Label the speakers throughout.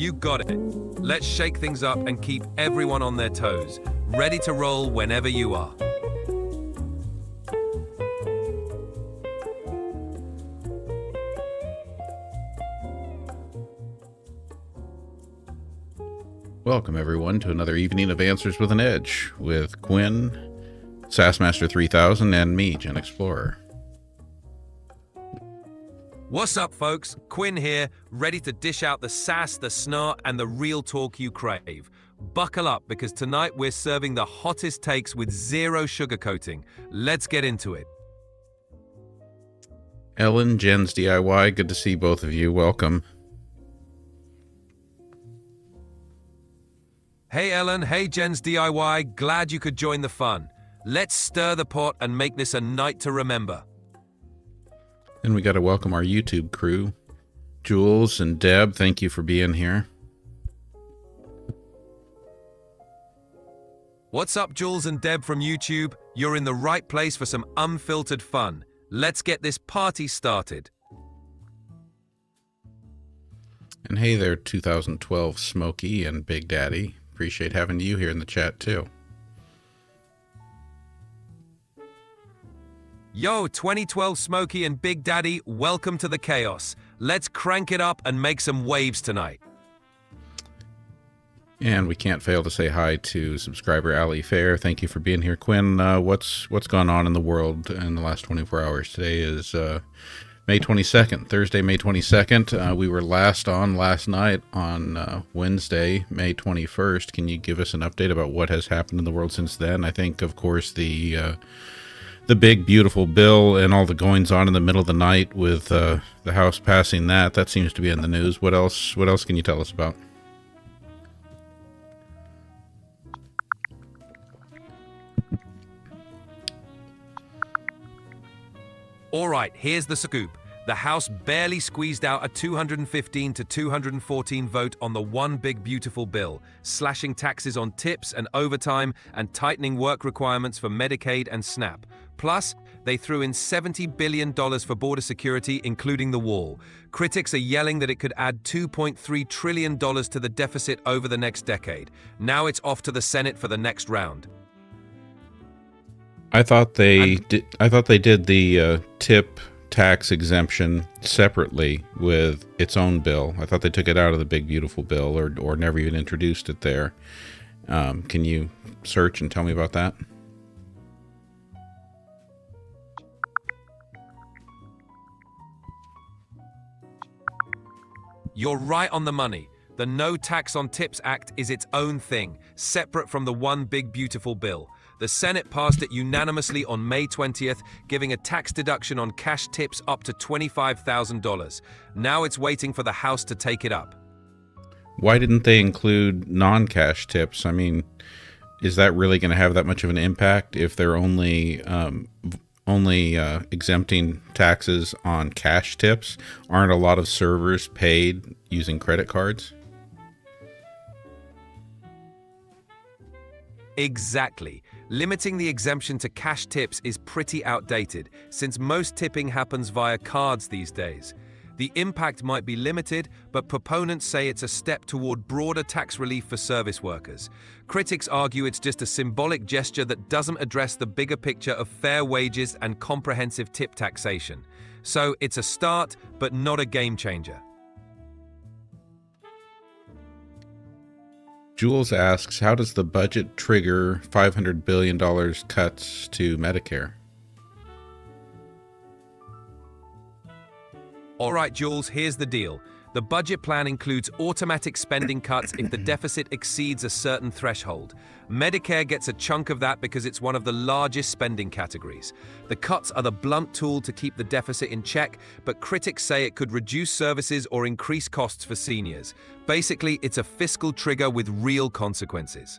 Speaker 1: You got it. Let's shake things up and keep everyone on their toes. Ready to roll whenever you are.
Speaker 2: Welcome, everyone, to another evening of Answers with an Edge with Quinn, Sassmaster 3000, and me, GenXplorer.
Speaker 1: What's up, folks? Quinn here, ready to dish out the sass, the snark, and the real talk you crave. Buckle up, because tonight we're serving the hottest takes with zero sugarcoating. Let's get into it.
Speaker 2: Ellen, Jen's DIY, good to see both of you. Welcome.
Speaker 1: Hey Ellen, hey Jen's DIY, glad you could join the fun. Let's stir the pot and make this a night to remember.
Speaker 2: And we got to welcome our YouTube crew. Jules and Deb, thank you for being here.
Speaker 1: What's up, Jules and Deb from YouTube? You're in the right place for some unfiltered fun. Let's get this party started.
Speaker 2: And hey there, 2012 Smokey and Big Daddy. Appreciate having you here in the chat too.
Speaker 1: Yo, 2012 Smokey and Big Daddy, welcome to the chaos. Let's crank it up and make some waves tonight.
Speaker 2: And we can't fail to say hi to subscriber Ali Fair. Thank you for being here, Quinn. What's gone on in the world in the last 24 hours? Today is May 22nd, Thursday, May 22nd. We were last night on Wednesday, May 21st. Can you give us an update about what has happened in the world since then? I think, of course, the big, beautiful bill and all the goings on in the middle of the night with the House passing that seems to be in the news. What else can you tell us about?
Speaker 1: All right, here's the scoop. The House barely squeezed out a 215 to 214 vote on the one big beautiful bill, slashing taxes on tips and overtime and tightening work requirements for Medicaid and SNAP. Plus, they threw in $70 billion for border security, including the wall. Critics are yelling that it could add $2.3 trillion to the deficit over the next decade. Now it's off to the Senate for the next round.
Speaker 2: I thought they did the tip tax exemption separately with its own bill. I thought they took it out of the big beautiful bill or never even introduced it there. Can you search and tell me about that?
Speaker 1: You're right on the money. The No Tax on Tips Act is its own thing, separate from the one big beautiful bill. The Senate passed it unanimously on May 20th, giving a tax deduction on cash tips up to $25,000. Now it's waiting for the House to take it up.
Speaker 2: Why didn't they include non-cash tips? I mean, is that really going to have that much of an impact if they're only exempting taxes on cash tips? Aren't a lot of servers paid using credit cards?
Speaker 1: Exactly. Limiting the exemption to cash tips is pretty outdated, since most tipping happens via cards these days. The impact might be limited, but proponents say it's a step toward broader tax relief for service workers. Critics argue it's just a symbolic gesture that doesn't address the bigger picture of fair wages and comprehensive tip taxation. So it's a start, but not a game changer.
Speaker 2: Jules asks, how does the budget trigger $500 billion cuts to Medicare?
Speaker 1: All right, Jules, here's the deal. The budget plan includes automatic spending cuts if the deficit exceeds a certain threshold. Medicare gets a chunk of that because it's one of the largest spending categories. The cuts are the blunt tool to keep the deficit in check, but critics say it could reduce services or increase costs for seniors. Basically, it's a fiscal trigger with real consequences.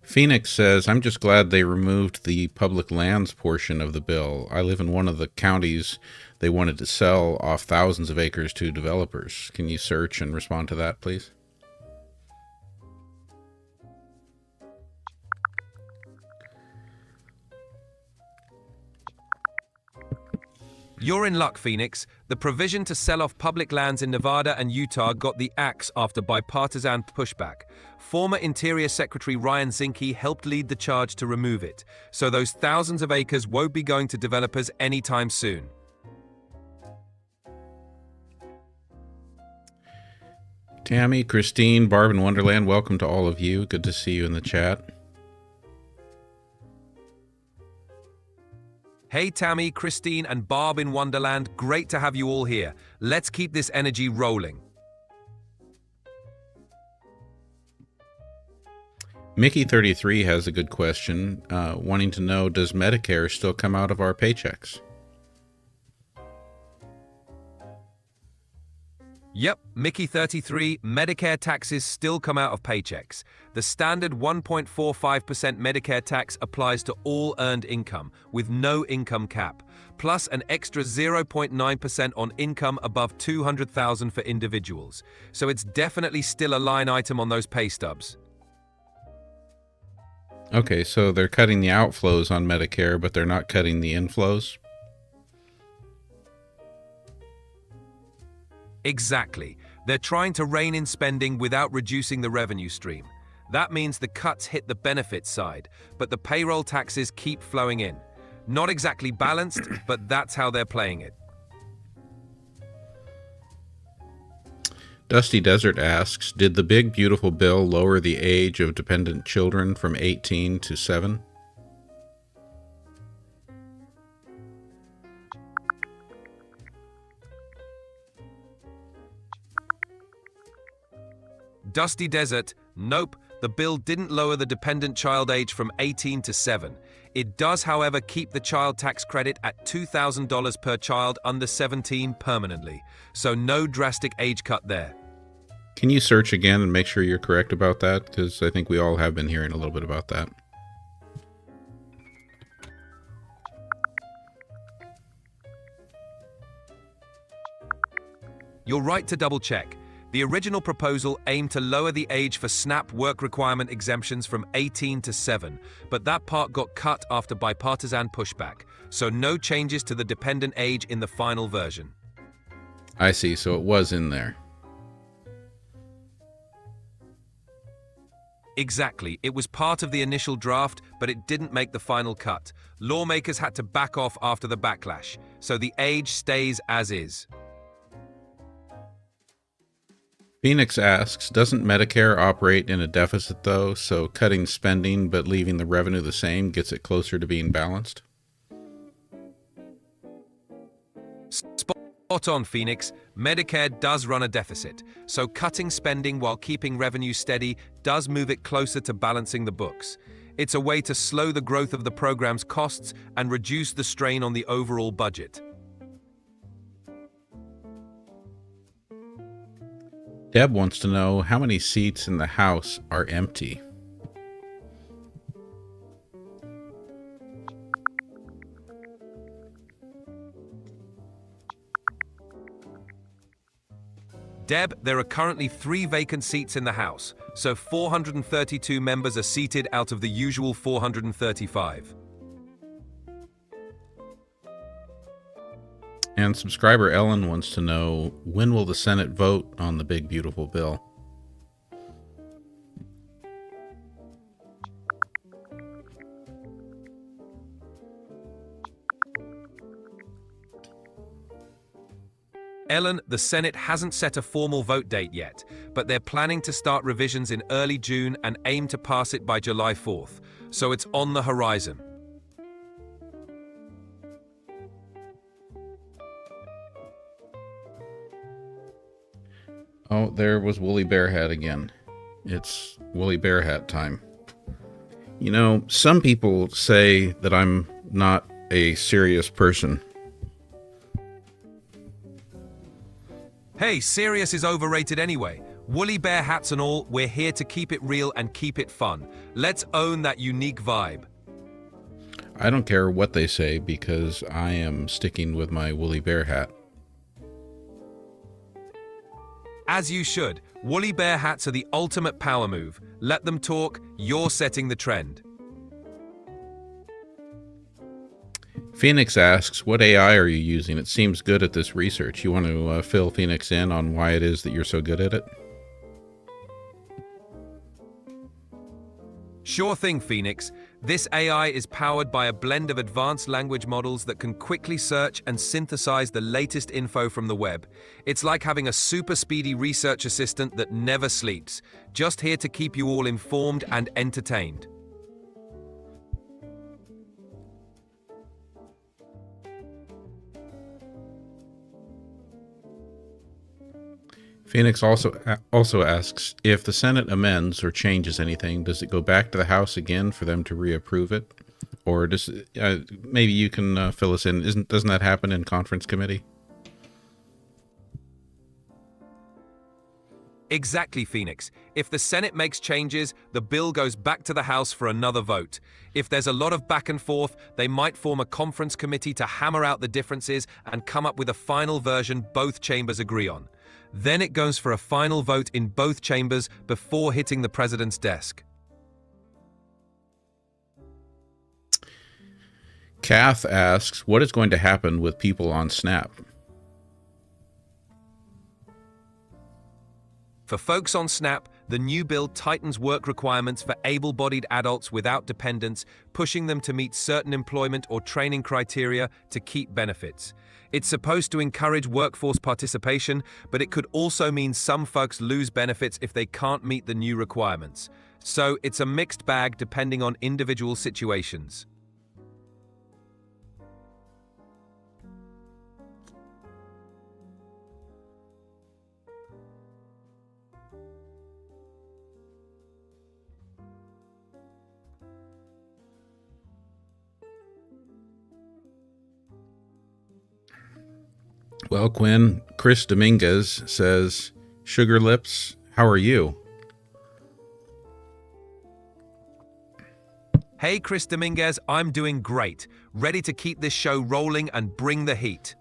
Speaker 2: Phoenix says, I'm just glad they removed the public lands portion of the bill. I live in one of the counties they wanted to sell off thousands of acres to developers. Can you search and respond to that, please?
Speaker 1: You're in luck, Phoenix. The provision to sell off public lands in Nevada and Utah got the axe after bipartisan pushback. Former Interior Secretary Ryan Zinke helped lead the charge to remove it, so those thousands of acres won't be going to developers anytime soon.
Speaker 2: Tammy, Christine, Barb in Wonderland, welcome to all of you. Good to see you in the chat.
Speaker 1: Hey Tammy, Christine, and Barb in Wonderland, great to have you all here. Let's keep this energy rolling.
Speaker 2: Mickey33 has a good question, wanting to know, does Medicare still come out of our paychecks?
Speaker 1: Yep, Mickey33, Medicare taxes still come out of paychecks. The standard 1.45% Medicare tax applies to all earned income, with no income cap, plus an extra 0.9% on income above $200,000 for individuals. So it's definitely still a line item on those pay stubs.
Speaker 2: Okay, so they're cutting the outflows on Medicare, but they're not cutting the inflows?
Speaker 1: Exactly. They're trying to rein in spending without reducing the revenue stream. That means the cuts hit the benefits side, but the payroll taxes keep flowing in. Not exactly balanced, but that's how they're playing it.
Speaker 2: Dusty Desert asks, did the big beautiful bill lower the age of dependent children from 18 to 7?
Speaker 1: Dusty Desert, nope, the bill didn't lower the dependent child age from 18 to 7. It does, however, keep the child tax credit at $2,000 per child under 17 permanently, so no drastic age cut there.
Speaker 2: Can you search again and make sure you're correct about that? Because I think we all have been hearing a little bit about that.
Speaker 1: You're right to double check. The original proposal aimed to lower the age for SNAP work requirement exemptions from 18 to 7, but that part got cut after bipartisan pushback, so no changes to the dependent age in the final version.
Speaker 2: I see, so it was in there.
Speaker 1: Exactly. It was part of the initial draft, but it didn't make the final cut. Lawmakers had to back off after the backlash, so the age stays as is.
Speaker 2: Phoenix asks, doesn't Medicare operate in a deficit though, so cutting spending but leaving the revenue the same gets it closer to being balanced?
Speaker 1: Spot on, Phoenix. Medicare does run a deficit, so cutting spending while keeping revenue steady does move it closer to balancing the books. It's a way to slow the growth of the program's costs and reduce the strain on the overall budget.
Speaker 2: Deb wants to know how many seats in the House are empty.
Speaker 1: Deb, there are currently 3 vacant seats in the House, so 432 members are seated out of the usual 435.
Speaker 2: And subscriber Ellen wants to know, when will the Senate vote on the big beautiful bill?
Speaker 1: Ellen, the Senate hasn't set a formal vote date yet, but they're planning to start revisions in early June and aim to pass it by July 4th, so it's on the horizon.
Speaker 2: Oh, there was Woolly Bear Hat again. It's Woolly Bear Hat time. You know, some people say that I'm not a serious person.
Speaker 1: Hey, serious is overrated anyway. Woolly bear hats and all, we're here to keep it real and keep it fun. Let's own that unique vibe.
Speaker 2: I don't care what they say because I am sticking with my Woolly Bear Hat.
Speaker 1: As you should. Woolly bear hats are the ultimate power move. Let them talk, you're setting the trend.
Speaker 2: Phoenix asks, what AI are you using? It seems good at this research. You want to fill Phoenix in on why it is that you're so good at it?
Speaker 1: Sure thing, Phoenix. This AI is powered by a blend of advanced language models that can quickly search and synthesize the latest info from the web. It's like having a super speedy research assistant that never sleeps, just here to keep you all informed and entertained.
Speaker 2: Phoenix also asks, if the Senate amends or changes anything, does it go back to the House again for them to reapprove it? Or does maybe you can fill us in? Doesn't that happen in conference committee?
Speaker 1: Exactly, Phoenix. If the Senate makes changes, the bill goes back to the House for another vote. If there's a lot of back and forth, they might form a conference committee to hammer out the differences and come up with a final version both chambers agree on. Then it goes for a final vote in both chambers before hitting the president's desk.
Speaker 2: Kath asks, what is going to happen with people on Snap?
Speaker 1: For folks on Snap, the new bill tightens work requirements for able-bodied adults without dependents, pushing them to meet certain employment or training criteria to keep benefits. It's supposed to encourage workforce participation, but it could also mean some folks lose benefits if they can't meet the new requirements. So it's a mixed bag depending on individual situations.
Speaker 2: Well, Quinn, Chris Dominguez says, Sugar Lips, how are you?
Speaker 1: Hey, Chris Dominguez, I'm doing great. Ready to keep this show rolling and bring the heat.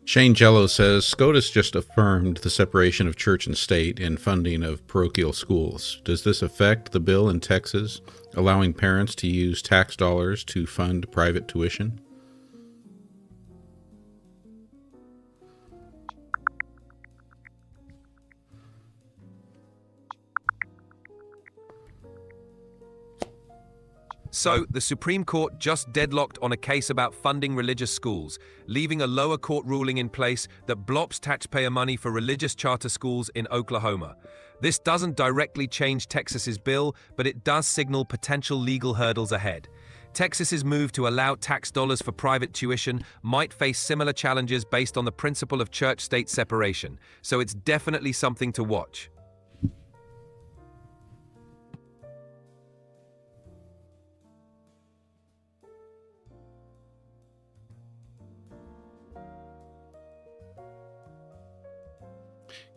Speaker 2: Shane Jello says, SCOTUS just affirmed the separation of church and state in funding of parochial schools. Does this affect the bill in Texas, allowing parents to use tax dollars to fund private tuition?
Speaker 1: So, the Supreme Court just deadlocked on a case about funding religious schools, leaving a lower court ruling in place that blocks taxpayer money for religious charter schools in Oklahoma. This doesn't directly change Texas's bill, but it does signal potential legal hurdles ahead. Texas's move to allow tax dollars for private tuition might face similar challenges based on the principle of church-state separation, so it's definitely something to watch.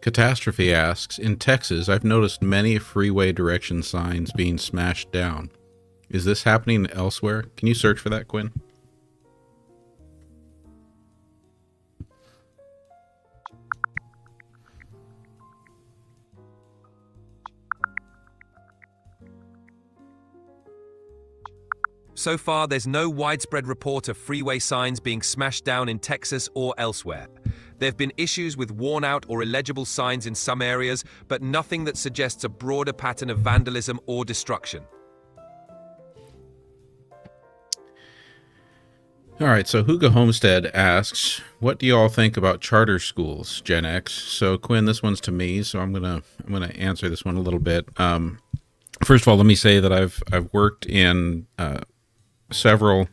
Speaker 2: Catastrophe asks, in Texas, I've noticed many freeway direction signs being smashed down. Is this happening elsewhere? Can you search for that, Quinn?
Speaker 1: So far, there's no widespread report of freeway signs being smashed down in Texas or elsewhere. There have been issues with worn-out or illegible signs in some areas, but nothing that suggests a broader pattern of vandalism or destruction.
Speaker 2: All right, so Hugo Homestead asks, what do you all think about charter schools, Gen X? So Quinn, this one's to me, so I'm gonna answer this one a little bit. First of all, let me say that I've worked in several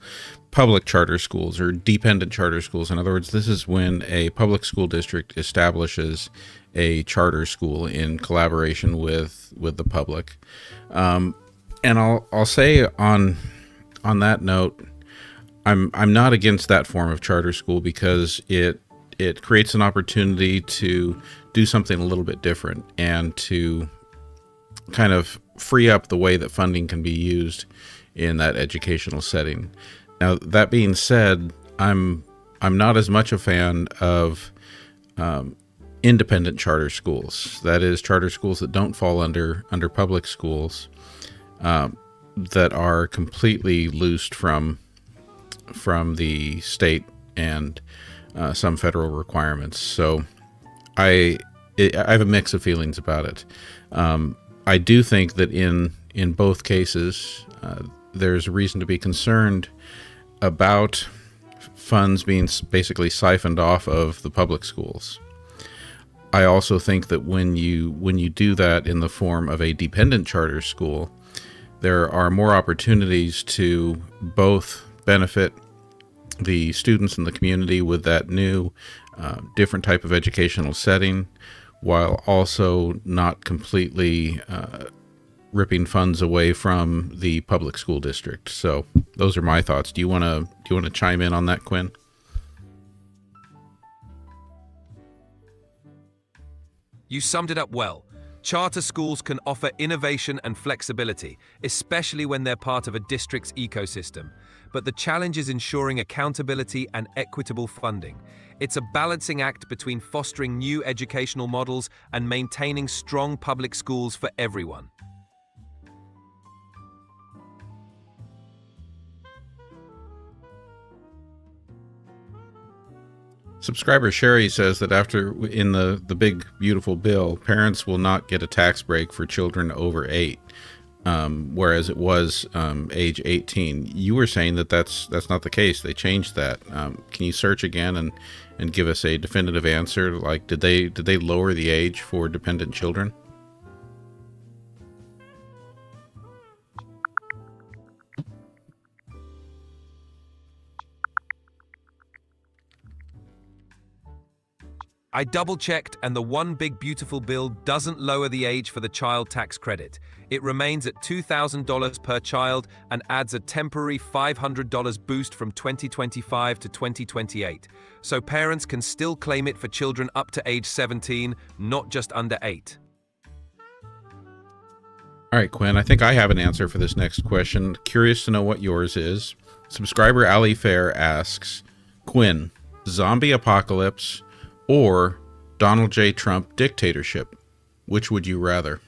Speaker 2: public charter schools or dependent charter schools. In other words, this is when a public school district establishes a charter school in collaboration with the public. And I'll say on that note, I'm not against that form of charter school because it creates an opportunity to do something a little bit different and to kind of free up the way that funding can be used in that educational setting. Now, that being said, I'm not as much a fan of independent charter schools. That is, charter schools that don't fall under public schools, that are completely loosed from the state and some federal requirements. So I have a mix of feelings about it. I do think that in both cases, there's reason to be concerned about funds being basically siphoned off of the public schools. I also think that when you do that in the form of a dependent charter school, there are more opportunities to both benefit the students in the community with that new, different type of educational setting, while also not completely ripping funds away from the public school district. So those are my thoughts. Do you want to chime in on that, Quinn?
Speaker 1: You summed it up well. Charter schools can offer innovation and flexibility, especially when they're part of a district's ecosystem. But the challenge is ensuring accountability and equitable funding. It's a balancing act between fostering new educational models and maintaining strong public schools for everyone.
Speaker 2: Subscriber Sherry says that after in the big beautiful bill, parents will not get a tax break for children over 8, whereas it was age 18. You were saying that that's not the case. They changed that. Can you search again and give us a definitive answer? Like, did they lower the age for dependent children?
Speaker 1: I double-checked, and the One Big Beautiful Bill doesn't lower the age for the child tax credit. It remains at $2,000 per child and adds a temporary $500 boost from 2025 to 2028. So parents can still claim it for children up to age 17, not just under 8.
Speaker 2: All right, Quinn, I think I have an answer for this next question. Curious to know what yours is. Subscriber Ali Fair asks, Quinn, zombie apocalypse or Donald J. Trump dictatorship? Which would you rather?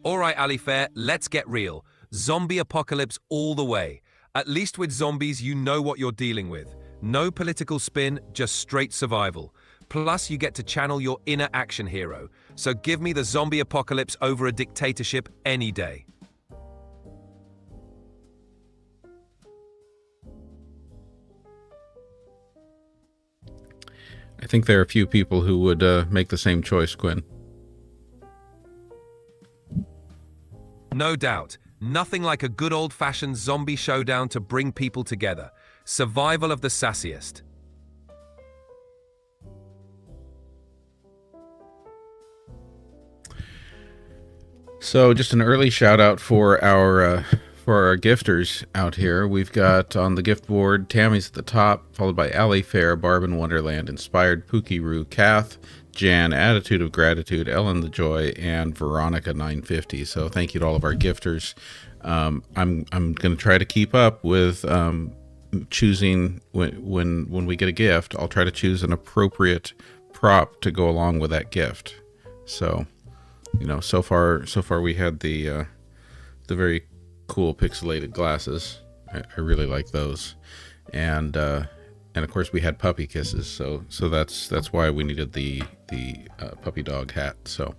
Speaker 1: All right, Ali Fair, let's get real. Zombie apocalypse all the way. At least with zombies, you know what you're dealing with. No political spin, just straight survival. Plus, you get to channel your inner action hero. So give me the zombie apocalypse over a dictatorship any day.
Speaker 2: I think there are a few people who would make the same choice, Quinn.
Speaker 1: No doubt. Nothing like a good old-fashioned zombie showdown to bring people together. Survival of the sassiest.
Speaker 2: So just an early shout out for our gifters out here. We've got on the gift board, Tammy's at the top, followed by Ali Fair, Barb in Wonderland, Inspired, Pookie Roo, Kath, Jan, Attitude of Gratitude, Ellen the Joy, and Veronica 950. So thank you to all of our gifters. I'm going to try to keep up with choosing when we get a gift. I'll try to choose an appropriate prop to go along with that gift. So, you know, so far we had the very cool pixelated glasses. I really like those, and of course we had puppy kisses. So that's why we needed the puppy dog hat. So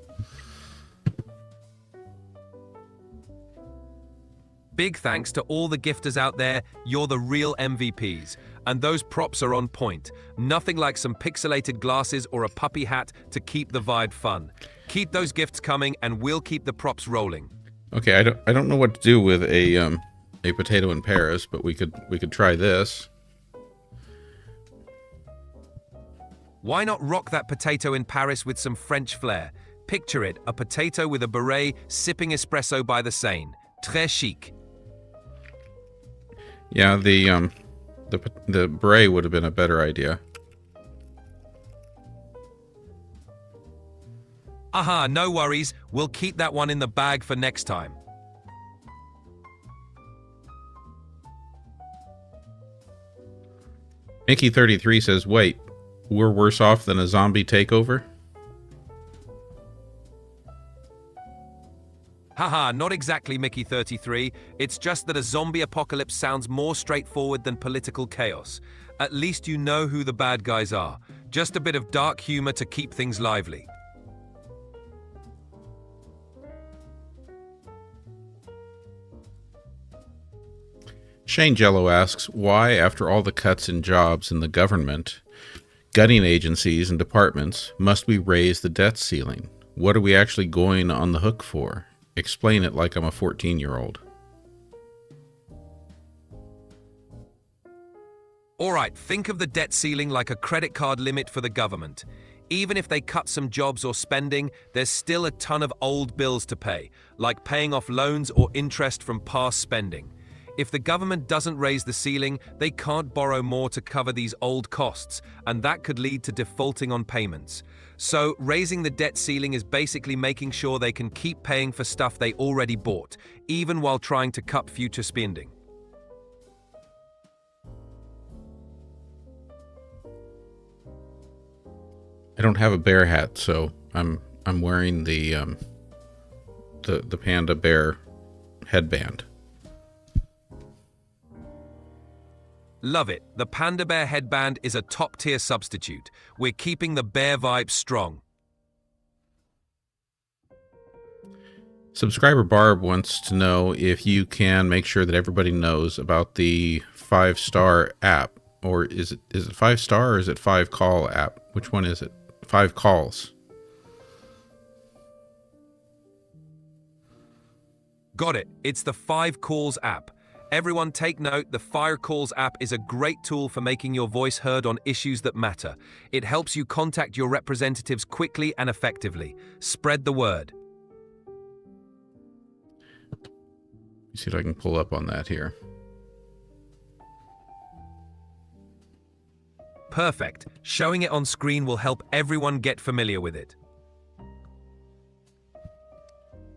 Speaker 1: big thanks to all the gifters out there. You're the real MVPs, and those props are on point. Nothing like some pixelated glasses or a puppy hat to keep the vibe fun. Keep those gifts coming, and we'll keep the props rolling.
Speaker 2: Okay, I don't know what to do with a potato in Paris, but we could try this.
Speaker 1: Why not rock that potato in Paris with some French flair? Picture it, a potato with a beret sipping espresso by the Seine. Très chic.
Speaker 2: Yeah, the beret would have been a better idea.
Speaker 1: Aha, no worries. We'll keep that one in the bag for next time.
Speaker 2: Mickey33 says, wait, we're worse off than a zombie takeover?
Speaker 1: Haha, not exactly, Mickey33. It's just that a zombie apocalypse sounds more straightforward than political chaos. At least you know who the bad guys are. Just a bit of dark humor to keep things lively.
Speaker 2: Shane Jello asks, why, after all the cuts in jobs in the government, gutting agencies and departments, must we raise the debt ceiling? What are we actually going on the hook for? Explain it like I'm a 14-year-old.
Speaker 1: All right, think of the debt ceiling like a credit card limit for the government. Even if they cut some jobs or spending, there's still a ton of old bills to pay, like paying off loans or interest from past spending. If the government doesn't raise the ceiling, they can't borrow more to cover these old costs, and that could lead to defaulting on payments. So, raising the debt ceiling is basically making sure they can keep paying for stuff they already bought, even while trying to cut future spending.
Speaker 2: I don't have a bear hat, so I'm wearing the panda bear headband.
Speaker 1: Love it. The Panda Bear headband is a top-tier substitute. We're keeping the bear vibe strong.
Speaker 2: Subscriber Barb wants to know if you can make sure that everybody knows about the 5-star app. Or is it 5-star or is it 5-call app? Which one is it? 5 calls.
Speaker 1: Got it. It's the 5 Calls app. Everyone take note, the 5 Calls app is a great tool for making your voice heard on issues that matter. It helps you contact your representatives quickly and effectively. Spread the word.
Speaker 2: See if I can pull up on that here.
Speaker 1: Perfect. Showing it on screen will help everyone get familiar with it.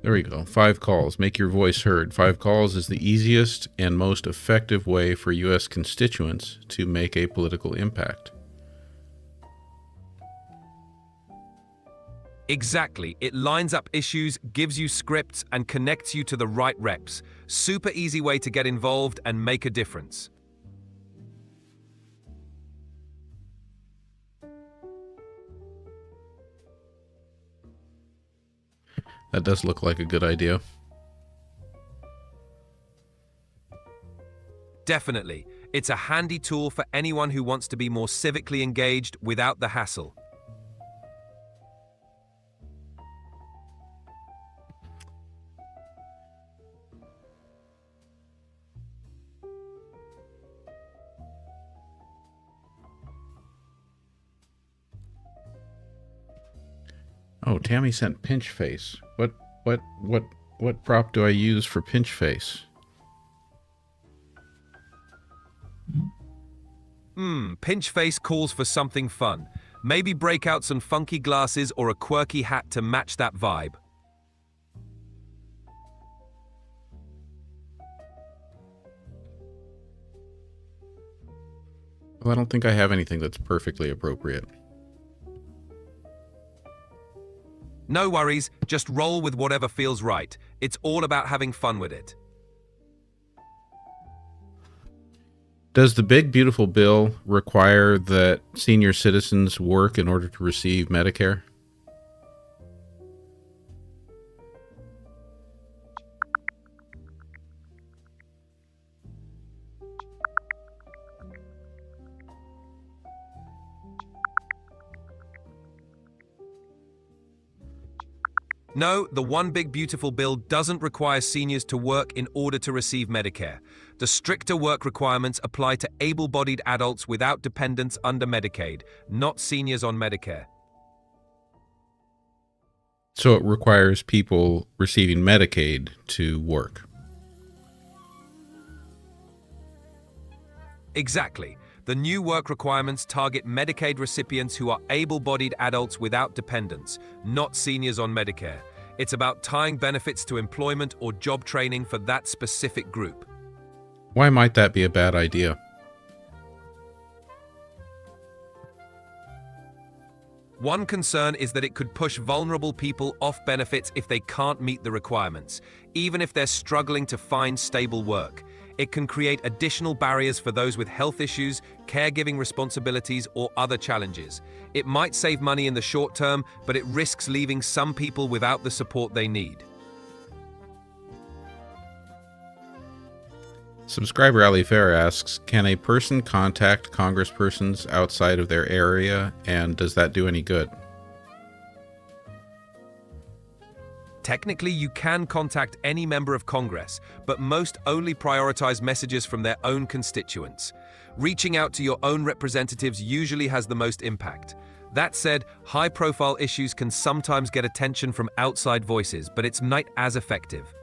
Speaker 2: There we go. 5 calls. Make your voice heard. 5 calls is the easiest and most effective way for U.S. constituents to make a political impact.
Speaker 1: Exactly. It lines up issues, gives you scripts, and connects you to the right reps. Super easy way to get involved and make a difference.
Speaker 2: That does look like a good idea.
Speaker 1: Definitely. It's a handy tool for anyone who wants to be more civically engaged without the hassle.
Speaker 2: Oh, Tammy sent pinch face. What prop do I use for pinch face?
Speaker 1: Pinch face calls for something fun. Maybe break out some funky glasses or a quirky hat to match that vibe.
Speaker 2: Well, I don't think I have anything that's perfectly appropriate.
Speaker 1: No worries, just roll with whatever feels right. It's all about having fun with it.
Speaker 2: Does the big beautiful bill require that senior citizens work in order to receive Medicare?
Speaker 1: No, the One Big Beautiful Bill doesn't require seniors to work in order to receive Medicare. The stricter work requirements apply to able-bodied adults without dependents under Medicaid, not seniors on Medicare.
Speaker 2: So it requires people receiving Medicaid to work.
Speaker 1: Exactly. The new work requirements target Medicaid recipients who are able-bodied adults without dependents, not seniors on Medicare. It's about tying benefits to employment or job training for that specific group.
Speaker 2: Why might that be a bad idea?
Speaker 1: One concern is that it could push vulnerable people off benefits if they can't meet the requirements, even if they're struggling to find stable work. It can create additional barriers for those with health issues, caregiving responsibilities, or other challenges. It might save money in the short term, but it risks leaving some people without the support they need.
Speaker 2: Subscriber Ali Fair asks, can a person contact congresspersons outside of their area, and does that do any good?
Speaker 1: Technically, you can contact any member of Congress, but most only prioritize messages from their own constituents. Reaching out to your own representatives usually has the most impact. That said, high-profile issues can sometimes get attention from outside voices, but it's not as effective.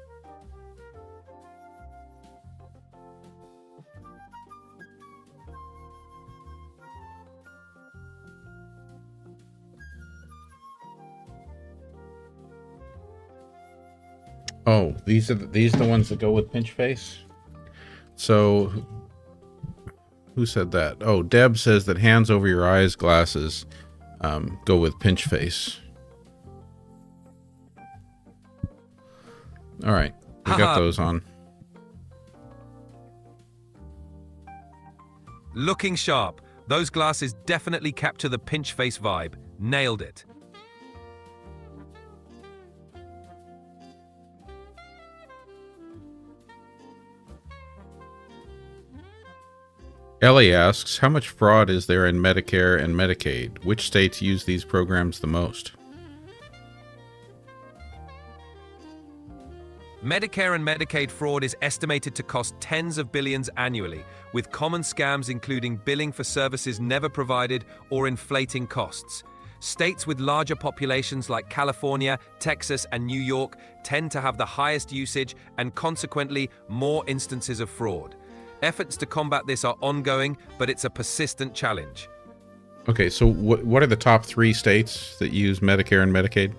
Speaker 2: Oh, these are the ones that go with pinch face? So, who said that? Oh, Deb says that hands over your eyes glasses go with pinch face. All right, we got those on.
Speaker 1: Looking sharp. Those glasses definitely capture the pinch face vibe. Nailed it.
Speaker 2: Ellie asks, how much fraud is there in Medicare and Medicaid? Which states use these programs the most?
Speaker 1: Medicare and Medicaid fraud is estimated to cost tens of billions annually, with common scams including billing for services never provided or inflating costs. States with larger populations like California, Texas, and New York tend to have the highest usage and consequently more instances of fraud. Efforts to combat this are ongoing, but it's a persistent challenge.
Speaker 2: Okay, so what are the top 3 states that use Medicare and Medicaid?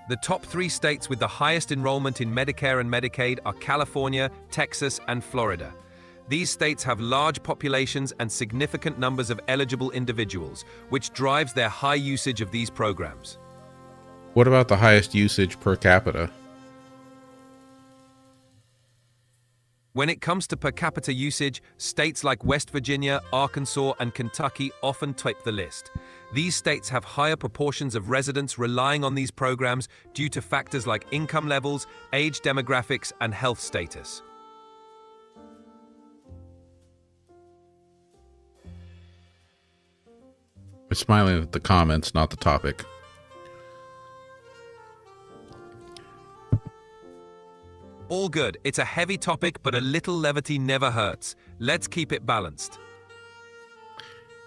Speaker 1: The top 3 states with the highest enrollment in Medicare and Medicaid are California, Texas, and Florida. These states have large populations and significant numbers of eligible individuals, which drives their high usage of these programs.
Speaker 2: What about the highest usage per capita?
Speaker 1: When it comes to per capita usage, states like West Virginia, Arkansas, and Kentucky often top the list. These states have higher proportions of residents relying on these programs due to factors like income levels, age demographics, and health status.
Speaker 2: We're smiling at the comments, not the topic.
Speaker 1: All good. It's a heavy topic, but a little levity never hurts. Let's keep it balanced.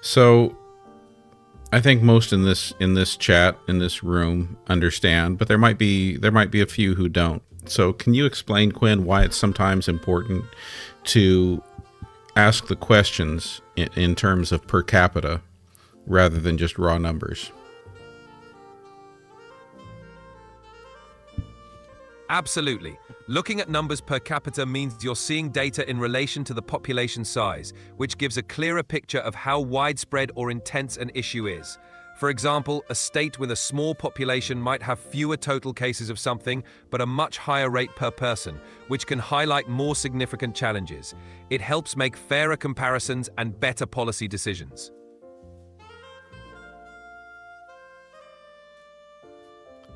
Speaker 2: So, I think most in this chat, in this room, understand, but there might be a few who don't. So, can you explain, Quinn, why it's sometimes important to ask the questions in terms of per capita rather than just raw numbers?
Speaker 1: Absolutely. Looking at numbers per capita means you're seeing data in relation to the population size, which gives a clearer picture of how widespread or intense an issue is. For example, a state with a small population might have fewer total cases of something, but a much higher rate per person, which can highlight more significant challenges. It helps make fairer comparisons and better policy decisions.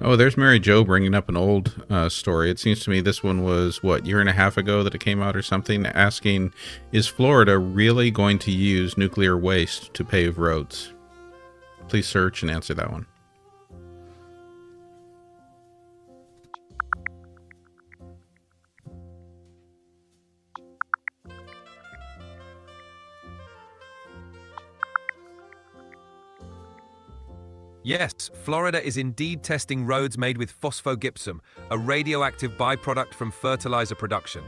Speaker 2: Oh, there's Mary Jo bringing up an old story. It seems to me this one was, what, year and a half ago that it came out or something, asking, is Florida really going to use nuclear waste to pave roads? Please search and answer that one.
Speaker 1: Yes, Florida is indeed testing roads made with phosphogypsum, a radioactive byproduct from fertilizer production.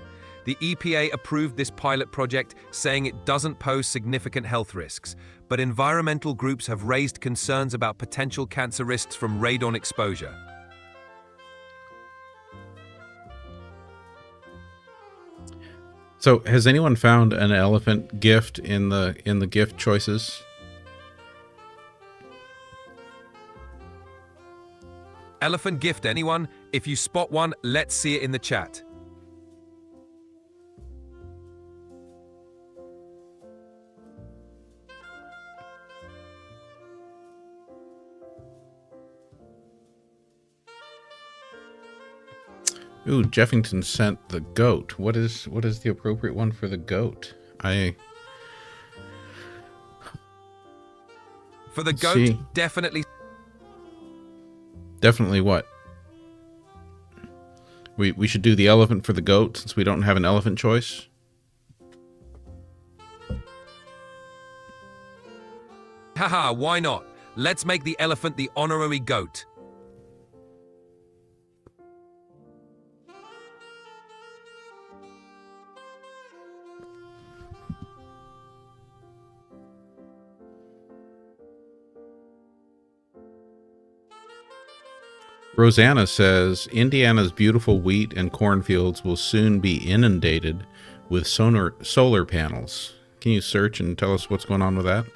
Speaker 1: The EPA approved this pilot project, saying it doesn't pose significant health risks, but environmental groups have raised concerns about potential cancer risks from radon exposure.
Speaker 2: So, has anyone found an elephant gift in the gift choices?
Speaker 1: Elephant gift, anyone? If you spot one, let's see it in the chat.
Speaker 2: Ooh, Jeffington sent the goat. What is the appropriate one for the goat?
Speaker 1: For the goat,
Speaker 2: see.
Speaker 1: definitely.
Speaker 2: Definitely what? We should do the elephant for the goat since we don't have an elephant choice.
Speaker 1: Haha, why not? Let's make the elephant the honorary goat.
Speaker 2: Rosanna says, Indiana's beautiful wheat and cornfields will soon be inundated with solar panels. Can you search and tell us what's going on with that?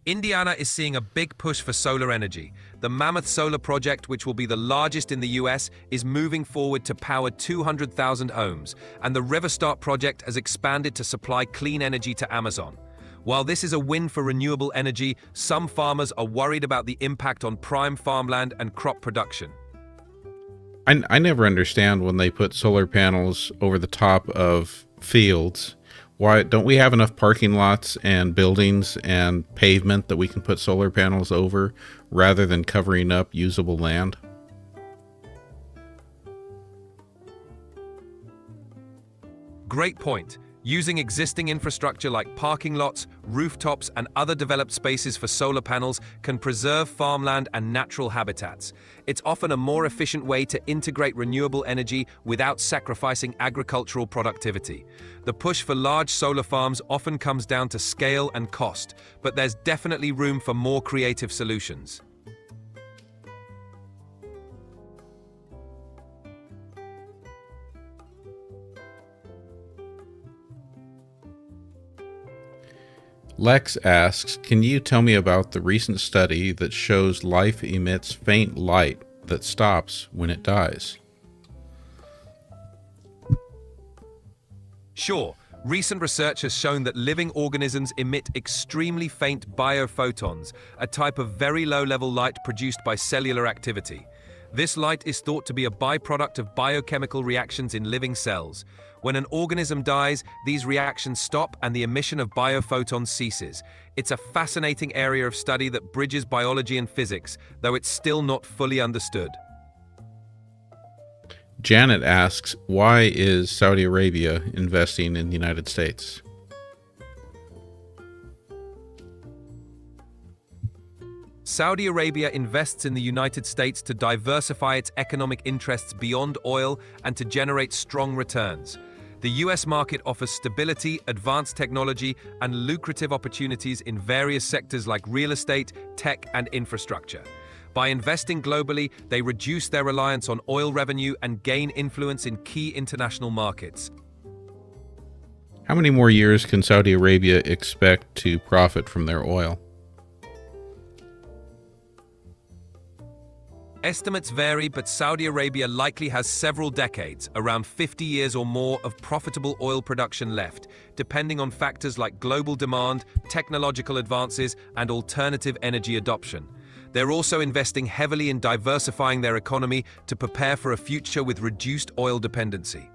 Speaker 1: Indiana is seeing a big push for solar energy. The Mammoth Solar Project, which will be the largest in the US, is moving forward to power 200,000 homes, and the Riverstart project has expanded to supply clean energy to Amazon. While this is a win for renewable energy, some farmers are worried about the impact on prime farmland and crop production.
Speaker 2: I never understand when they put solar panels over the top of fields. Why don't we have enough parking lots and buildings and pavement that we can put solar panels over rather than covering up usable land?
Speaker 1: Great point. Using existing infrastructure like parking lots, rooftops, and other developed spaces for solar panels can preserve farmland and natural habitats. It's often a more efficient way to integrate renewable energy without sacrificing agricultural productivity. The push for large solar farms often comes down to scale and cost, but there's definitely room for more creative solutions.
Speaker 2: Lex asks, can you tell me about the recent study that shows life emits faint light that stops when it dies?
Speaker 1: Sure. Recent research has shown that living organisms emit extremely faint biophotons, a type of very low-level light produced by cellular activity. This light is thought to be a byproduct of biochemical reactions in living cells. When an organism dies, these reactions stop and the emission of biophotons ceases. It's a fascinating area of study that bridges biology and physics, though it's still not fully understood.
Speaker 2: Janet asks, why is Saudi Arabia investing in the United States?
Speaker 1: Saudi Arabia invests in the United States to diversify its economic interests beyond oil and to generate strong returns. The US market offers stability, advanced technology, and lucrative opportunities in various sectors like real estate, tech, and infrastructure. By investing globally, they reduce their reliance on oil revenue and gain influence in key international markets.
Speaker 2: How many more years can Saudi Arabia expect to profit from their oil?
Speaker 1: Estimates vary, but Saudi Arabia likely has several decades, around 50 years or more, of profitable oil production left, depending on factors like global demand, technological advances, and alternative energy adoption. They're also investing heavily in diversifying their economy to prepare for a future with reduced oil dependency.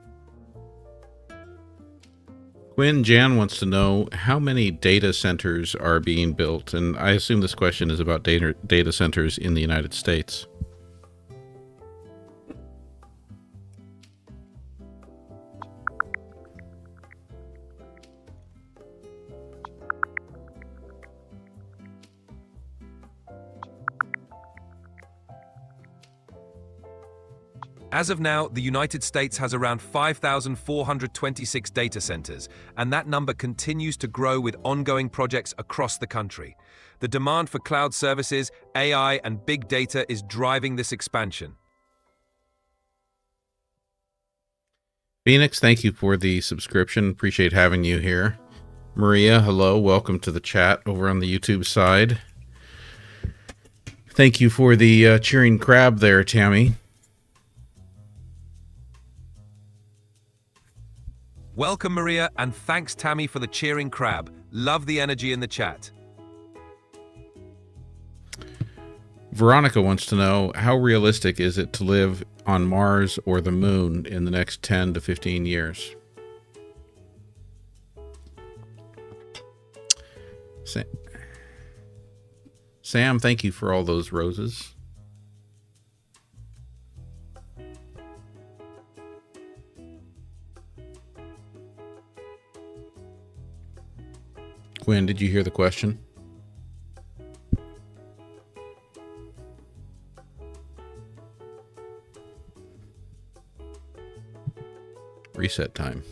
Speaker 2: Quinn Jan wants to know how many data centers are being built, and I assume this question is about data centers in the United States.
Speaker 1: As of now, the United States has around 5,426 data centers, and that number continues to grow with ongoing projects across the country. The demand for cloud services, AI, and big data is driving this expansion.
Speaker 2: Phoenix, thank you for the subscription. Appreciate having you here. Maria, hello. Welcome to the chat over on the YouTube side. Thank you for the cheering crab there, Tammy.
Speaker 1: Welcome, Maria, and thanks, Tammy, for the cheering crab. Love the energy in the chat.
Speaker 2: Veronica wants to know, how realistic is it to live on Mars or the moon in the next 10 to 15 years? Sam, thank you for all those roses. Quinn, did you hear the question? Reset time.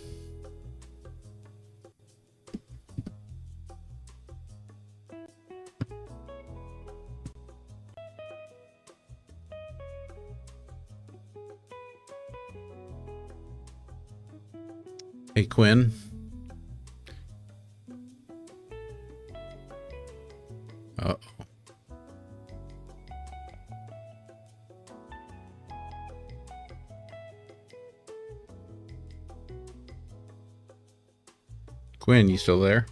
Speaker 2: Hey, Quinn. Uh-oh. Quinn, you still there?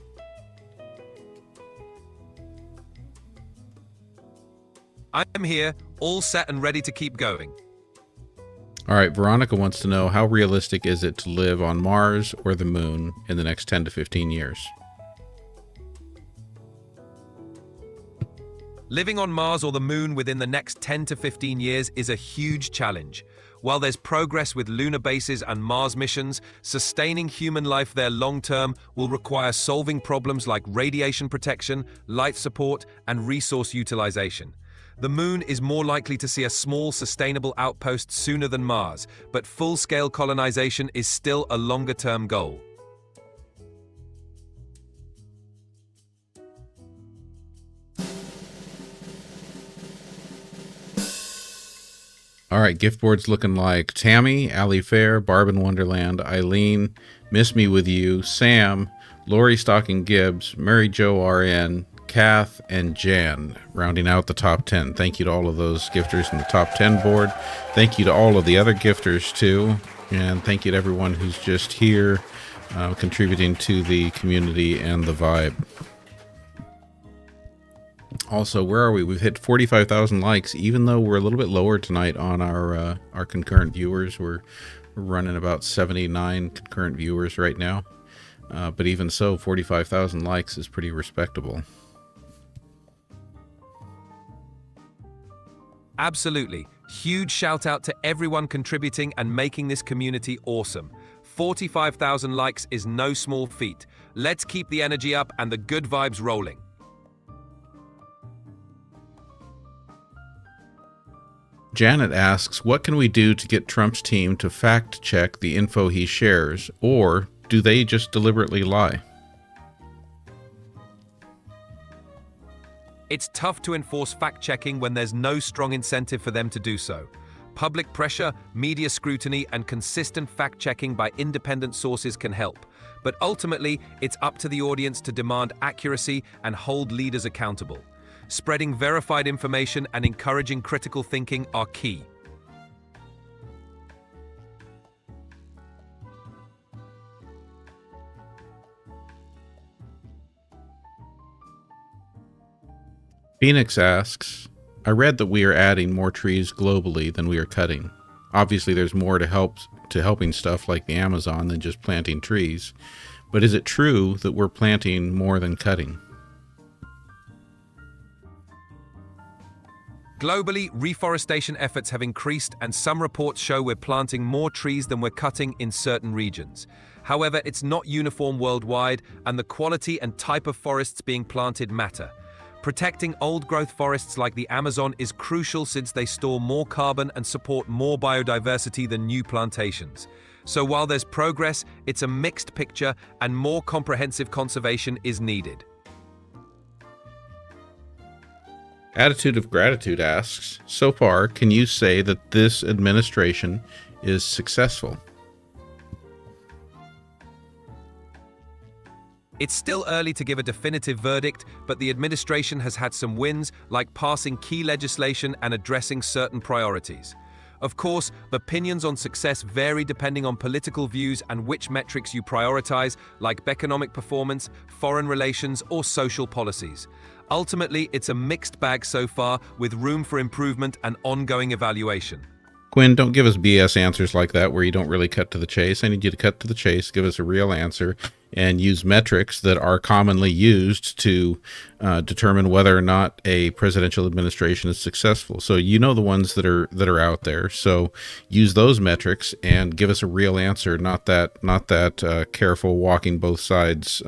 Speaker 1: I'm here, all set and ready to keep going.
Speaker 2: All right, Veronica wants to know, how realistic is it to live on Mars or the moon in the next 10 to 15 years?
Speaker 1: Living on Mars or the moon within the next 10 to 15 years is a huge challenge. While there's progress with lunar bases and Mars missions, sustaining human life there long-term will require solving problems like radiation protection, life support, and resource utilization. The moon is more likely to see a small, sustainable outpost sooner than Mars, but full-scale colonization is still a longer-term goal.
Speaker 2: All right, gift board's looking like Tammy, Ali Fair, Barb in Wonderland, Eileen, Miss Me With You, Sam, Lori Stocking Gibbs, Mary Jo RN, Kath, and Jan, rounding out the top 10. Thank you to all of those gifters in the top 10 board. Thank you to all of the other gifters, too. And thank you to everyone who's just here contributing to the community and the vibe. Also, where are we? We've hit 45,000 likes, even though we're a little bit lower tonight on our concurrent viewers. We're running about 79 concurrent viewers right now. But even so, 45,000 likes is pretty respectable.
Speaker 1: Absolutely. Huge shout out to everyone contributing and making this community awesome. 45,000 likes is no small feat. Let's keep the energy up and the good vibes rolling.
Speaker 2: Janet asks, what can we do to get Trump's team to fact check the info he shares, or do they just deliberately lie?
Speaker 1: It's tough to enforce fact-checking when there's no strong incentive for them to do so. Public pressure, media scrutiny, and consistent fact-checking by independent sources can help. But ultimately, it's up to the audience to demand accuracy and hold leaders accountable. Spreading verified information and encouraging critical thinking are key.
Speaker 2: Phoenix asks, I read that we are adding more trees globally than we are cutting. Obviously, there's more to helping stuff like the Amazon than just planting trees. But is it true that we're planting more than cutting?
Speaker 1: Globally, reforestation efforts have increased, and some reports show we're planting more trees than we're cutting in certain regions. However, it's not uniform worldwide, and the quality and type of forests being planted matter. Protecting old-growth forests like the Amazon is crucial since they store more carbon and support more biodiversity than new plantations. So while there's progress, it's a mixed picture and more comprehensive conservation is needed.
Speaker 2: Attitude of Gratitude asks, so far, can you say that this administration is successful?
Speaker 1: It's still early to give a definitive verdict, but the administration has had some wins, like passing key legislation and addressing certain priorities. Of course, opinions on success vary depending on political views and which metrics you prioritize, like economic performance, foreign relations, or social policies. Ultimately, it's a mixed bag so far, with room for improvement and ongoing evaluation.
Speaker 2: Quinn, don't give us BS answers like that where you don't really cut to the chase. I need you to cut to the chase, give us a real answer, and use metrics that are commonly used to determine whether or not a presidential administration is successful. So you know the ones that are out there. So use those metrics and give us a real answer, not that careful walking both sides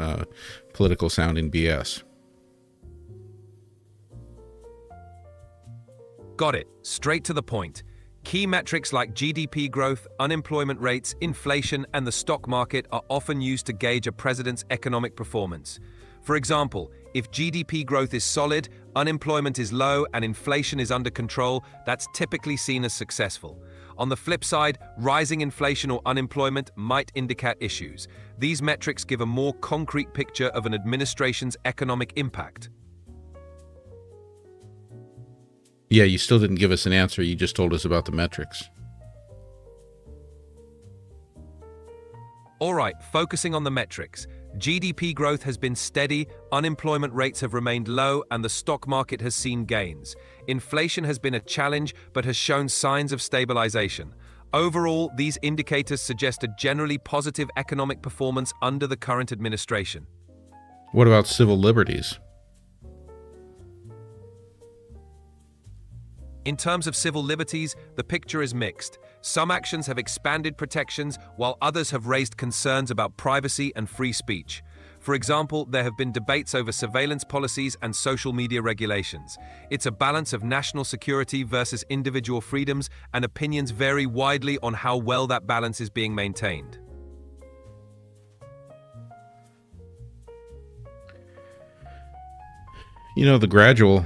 Speaker 2: political sounding BS.
Speaker 1: Got it. Straight to the point. Key metrics like GDP growth, unemployment rates, inflation, and the stock market are often used to gauge a president's economic performance. For example, if GDP growth is solid, unemployment is low, and inflation is under control, that's typically seen as successful. On the flip side, rising inflation or unemployment might indicate issues. These metrics give a more concrete picture of an administration's economic impact.
Speaker 2: Yeah, you still didn't give us an answer. You just told us about the metrics.
Speaker 1: All right, focusing on the metrics. GDP growth has been steady, unemployment rates have remained low, and the stock market has seen gains. Inflation has been a challenge, but has shown signs of stabilization. Overall, these indicators suggest a generally positive economic performance under the current administration.
Speaker 2: What about civil liberties?
Speaker 1: In terms of civil liberties, the picture is mixed. Some actions have expanded protections, while others have raised concerns about privacy and free speech. For example, there have been debates over surveillance policies and social media regulations. It's a balance of national security versus individual freedoms, and opinions vary widely on how well that balance is being maintained.
Speaker 2: You know, the gradual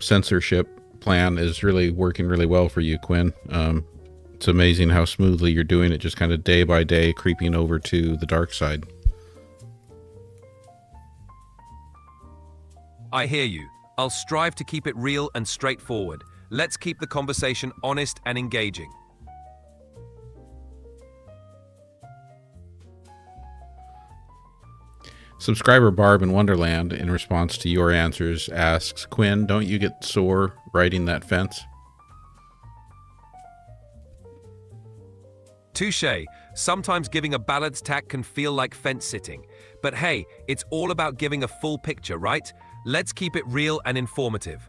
Speaker 2: censorship plan is really working really well for you, Quinn. It's amazing how smoothly you're doing it, just kind of day by day creeping over to the dark side.
Speaker 1: I hear you. I'll strive to keep it real and straightforward. Let's keep the conversation honest and engaging.
Speaker 2: Subscriber Barb in Wonderland, in response to your answers, asks, Quinn, don't you get sore riding that fence?
Speaker 1: Touché. Sometimes giving a balanced tack can feel like fence sitting. But hey, it's all about giving a full picture, right? Let's keep it real and informative.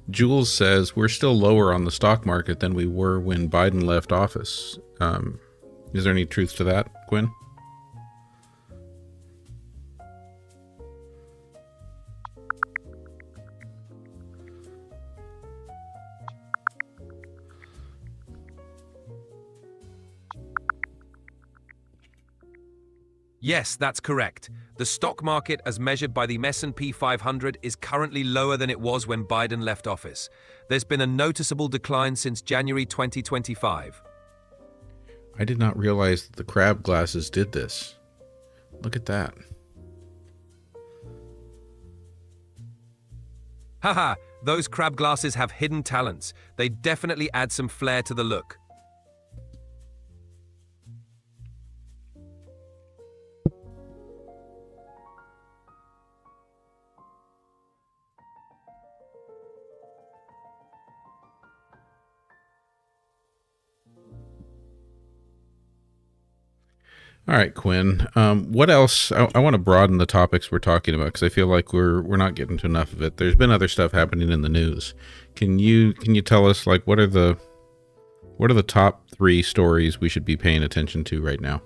Speaker 2: Jules says, we're still lower on the stock market than we were when Biden left office. Is there any truth to that, Quinn?
Speaker 1: Yes, that's correct. The stock market, as measured by the S&P 500, is currently lower than it was when Biden left office. There's been a noticeable decline since January 2025.
Speaker 2: I did not realize that the crab glasses did this. Look at that.
Speaker 1: Haha, those crab glasses have hidden talents. They definitely add some flair to the look.
Speaker 2: All right, Quinn. What else? I want to broaden the topics we're talking about because I feel like we're not getting to enough of it. There's been other stuff happening in the news. Can you tell us, like, what are the What are the top 3 stories we should be paying attention to right now?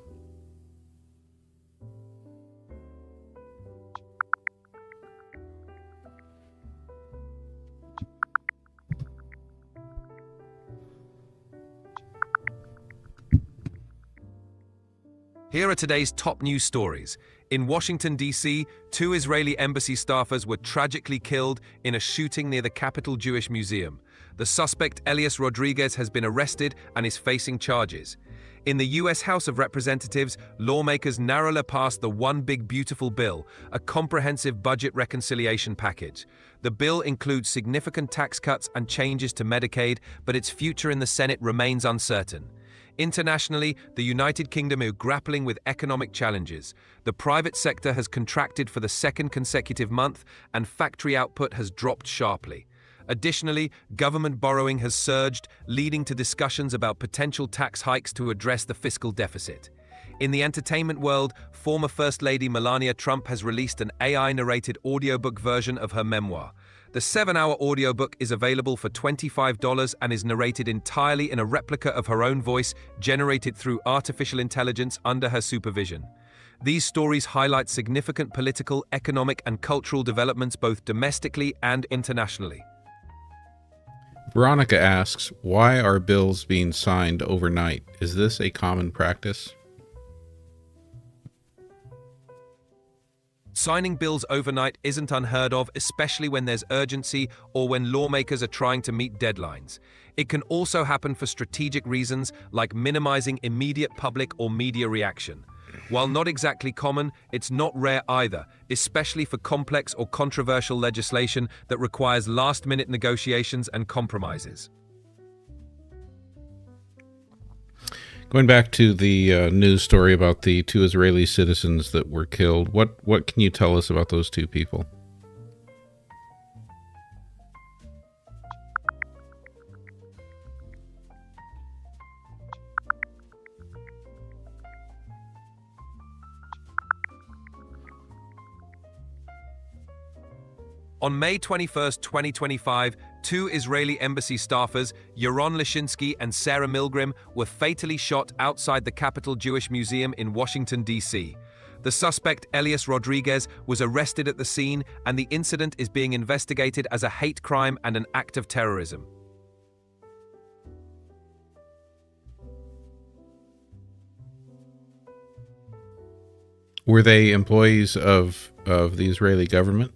Speaker 1: Here are today's top news stories. In Washington, D.C., 2 Israeli embassy staffers were tragically killed in a shooting near the Capitol Jewish Museum. The suspect, Elias Rodriguez, has been arrested and is facing charges. In the U.S. House of Representatives, lawmakers narrowly passed the One Big Beautiful Bill, a comprehensive budget reconciliation package. The bill includes significant tax cuts and changes to Medicaid, but its future in the Senate remains uncertain. Internationally, the United Kingdom is grappling with economic challenges. The private sector has contracted for the 2nd consecutive month, and factory output has dropped sharply. Additionally, government borrowing has surged, leading to discussions about potential tax hikes to address the fiscal deficit. In the entertainment world, former First Lady Melania Trump has released an AI-narrated audiobook version of her memoir. The 7-hour audiobook is available for $25 and is narrated entirely in a replica of her own voice, generated through artificial intelligence under her supervision. These stories highlight significant political, economic, and cultural developments both domestically and internationally.
Speaker 2: Veronica asks, why are bills being signed overnight? Is this a common practice?
Speaker 1: Signing bills overnight isn't unheard of, especially when there's urgency or when lawmakers are trying to meet deadlines. It can also happen for strategic reasons, like minimizing immediate public or media reaction. While not exactly common, it's not rare either, especially for complex or controversial legislation that requires last-minute negotiations and compromises.
Speaker 2: Going back to the news story about the 2 Israeli citizens that were killed, what can you tell us about those 2 people?
Speaker 1: On May 21, 2025, 2 Israeli embassy staffers, Yaron Lishinsky and Sarah Milgrim, were fatally shot outside the Capitol Jewish Museum in Washington, D.C. The suspect, Elias Rodriguez, was arrested at the scene, and the incident is being investigated as a hate crime and an act of terrorism.
Speaker 2: Were they employees of the Israeli government?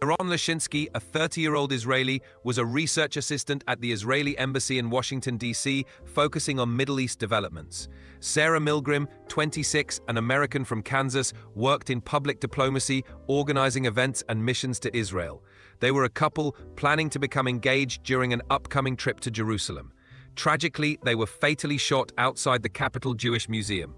Speaker 1: Yaron Lishinsky, a 30-year-old Israeli, was a research assistant at the Israeli embassy in Washington, D.C., focusing on Middle East developments. Sarah Milgrim, 26, an American from Kansas, worked in public diplomacy, organizing events and missions to Israel. They were a couple planning to become engaged during an upcoming trip to Jerusalem. Tragically, they were fatally shot outside the Capitol Jewish Museum.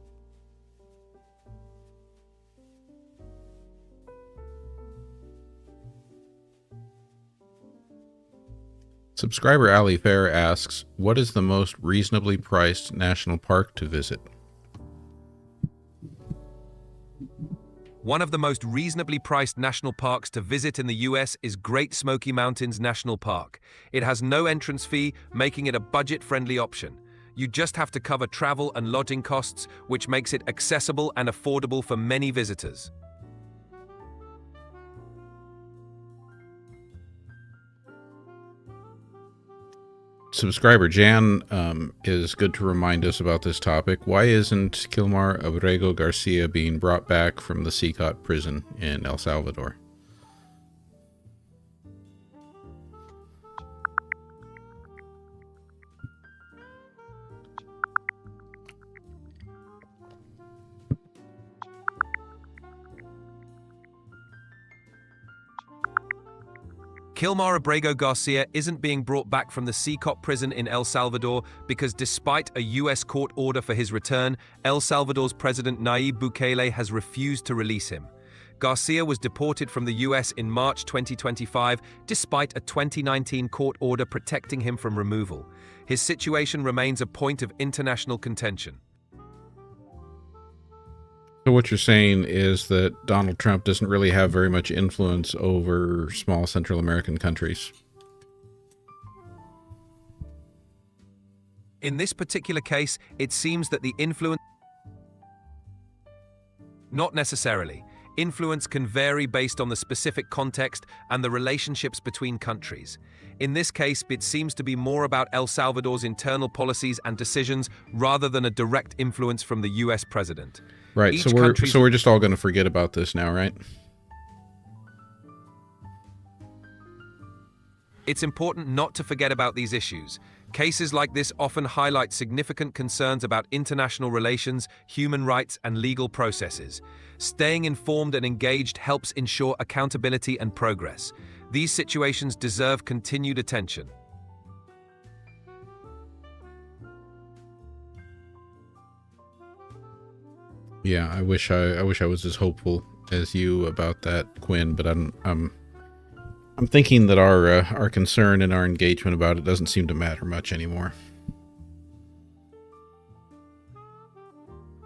Speaker 2: Subscriber Ali Fair asks, what is the most reasonably priced national park to visit?
Speaker 1: One of the most reasonably priced national parks to visit in the US is Great Smoky Mountains National Park. It has no entrance fee, making it a budget-friendly option. You just have to cover travel and lodging costs, which makes it accessible and affordable for many visitors.
Speaker 2: Subscriber Jan is good to remind us about this topic. Why isn't Kilmar Abrego Garcia being brought back from the CCOT prison in El Salvador?
Speaker 1: Kilmar Abrego Garcia isn't being brought back from the CCOT prison in El Salvador because despite a U.S. court order for his return, El Salvador's President Nayib Bukele has refused to release him. Garcia was deported from the U.S. in March 2025 despite a 2019 court order protecting him from removal. His situation remains a point of international contention.
Speaker 2: So what you're saying is that Donald Trump doesn't really have very much influence over small Central American countries.
Speaker 1: In this particular case, it seems that the influence... Not necessarily. Influence can vary based on the specific context and the relationships between countries. In this case, it seems to be more about El Salvador's internal policies and decisions rather than a direct influence from the US president.
Speaker 2: Right, so we're just all going to forget about this now, right?
Speaker 1: It's important not to forget about these issues. Cases like this often highlight significant concerns about international relations, human rights, and legal processes. Staying informed and engaged helps ensure accountability and progress. These situations deserve continued attention.
Speaker 2: Yeah, I wish I was as hopeful as you about that, Quinn, but I'm thinking that our concern and our engagement about it doesn't seem to matter much anymore.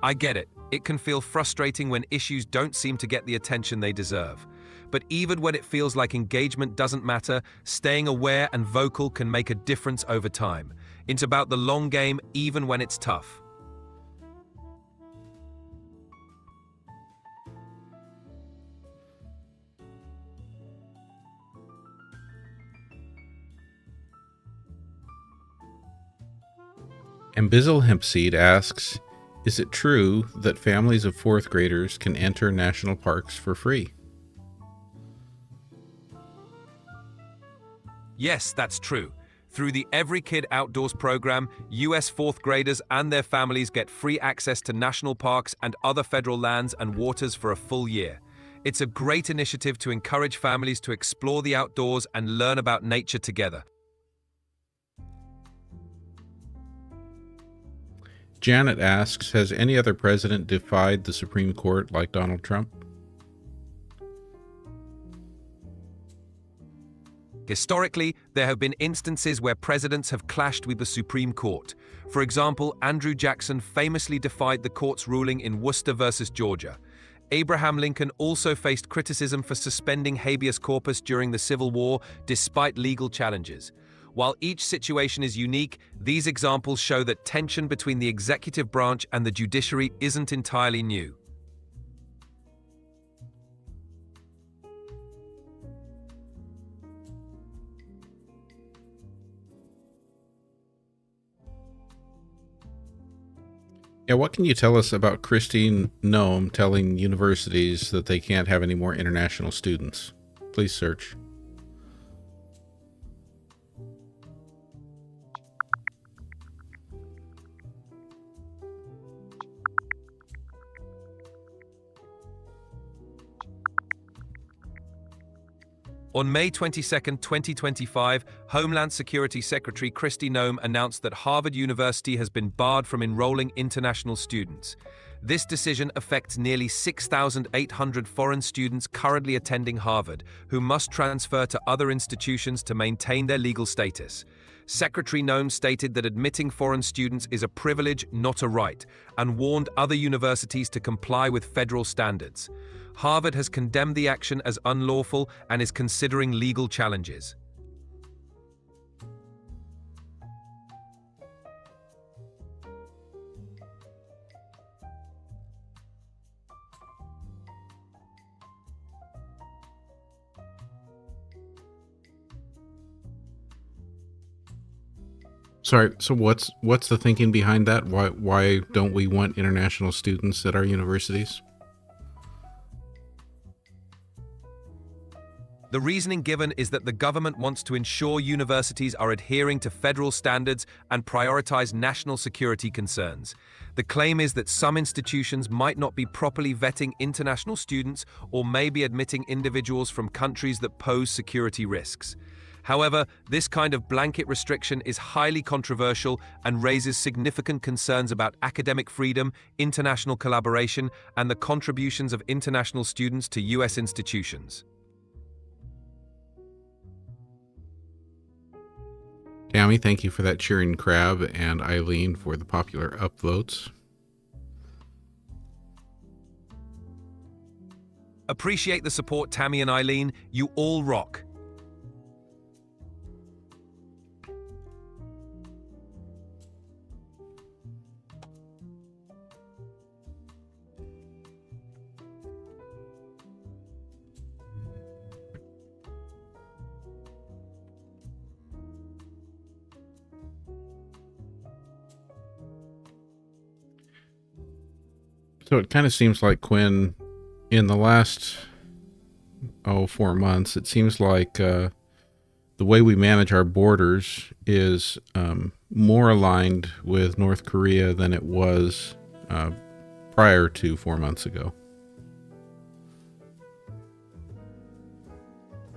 Speaker 1: I get it. It can feel frustrating when issues don't seem to get the attention they deserve. But even when it feels like engagement doesn't matter, staying aware and vocal can make a difference over time. It's about the long game, even when it's tough.
Speaker 2: Ambizel Hempseed asks, is it true that families of 4th graders can enter national parks for free?
Speaker 1: Yes, that's true. Through the Every Kid Outdoors program, US 4th graders and their families get free access to national parks and other federal lands and waters for a full year. It's a great initiative to encourage families to explore the outdoors and learn about nature together.
Speaker 2: Janet asks, has any other president defied the Supreme Court like Donald Trump?
Speaker 1: Historically, there have been instances where presidents have clashed with the Supreme Court. For example, Andrew Jackson famously defied the court's ruling in Worcester versus Georgia. Abraham Lincoln also faced criticism for suspending habeas corpus during the Civil War, despite legal challenges. While each situation is unique, these examples show that tension between the executive branch and the judiciary isn't entirely new.
Speaker 2: Yeah, what can you tell us about Christine Noem telling universities that they can't have any more international students? Please search.
Speaker 1: On May 22, 2025, Homeland Security Secretary Kristi Noem announced that Harvard University has been barred from enrolling international students. This decision affects nearly 6,800 foreign students currently attending Harvard, who must transfer to other institutions to maintain their legal status. Secretary Noem stated that admitting foreign students is a privilege, not a right, and warned other universities to comply with federal standards. Harvard has condemned the action as unlawful and is considering legal challenges.
Speaker 2: Sorry, so what's the thinking behind that? Why don't we want international students at our universities?
Speaker 1: The reasoning given is that the government wants to ensure universities are adhering to federal standards and prioritize national security concerns. The claim is that some institutions might not be properly vetting international students or may be admitting individuals from countries that pose security risks. However, this kind of blanket restriction is highly controversial and raises significant concerns about academic freedom, international collaboration, and the contributions of international students to US institutions.
Speaker 2: Tammy, thank you for that cheering crab, and Eileen for the popular upvotes.
Speaker 1: Appreciate the support, Tammy and Eileen. You all rock.
Speaker 2: So it kind of seems like, Quinn, in the last 4 months, it seems like the way we manage our borders is more aligned with North Korea than it was prior to 4 months ago.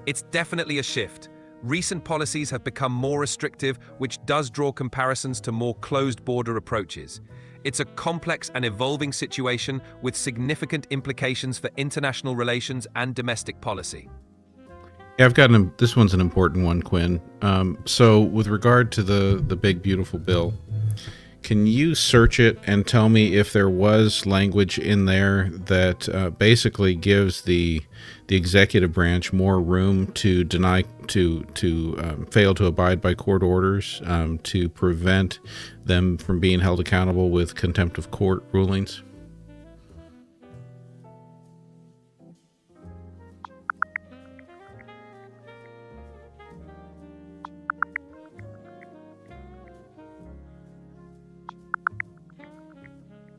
Speaker 1: It's definitely a shift. Recent policies have become more restrictive, which does draw comparisons to more closed border approaches. It's a complex and evolving situation with significant implications for international relations and domestic policy.
Speaker 2: Yeah, I've got this one's an important one, Quinn. So with regard to the big beautiful bill, can you search it and tell me if there was language in there that basically gives the executive branch more room to deny, to fail to abide by court orders, to prevent them from being held accountable with contempt of court rulings?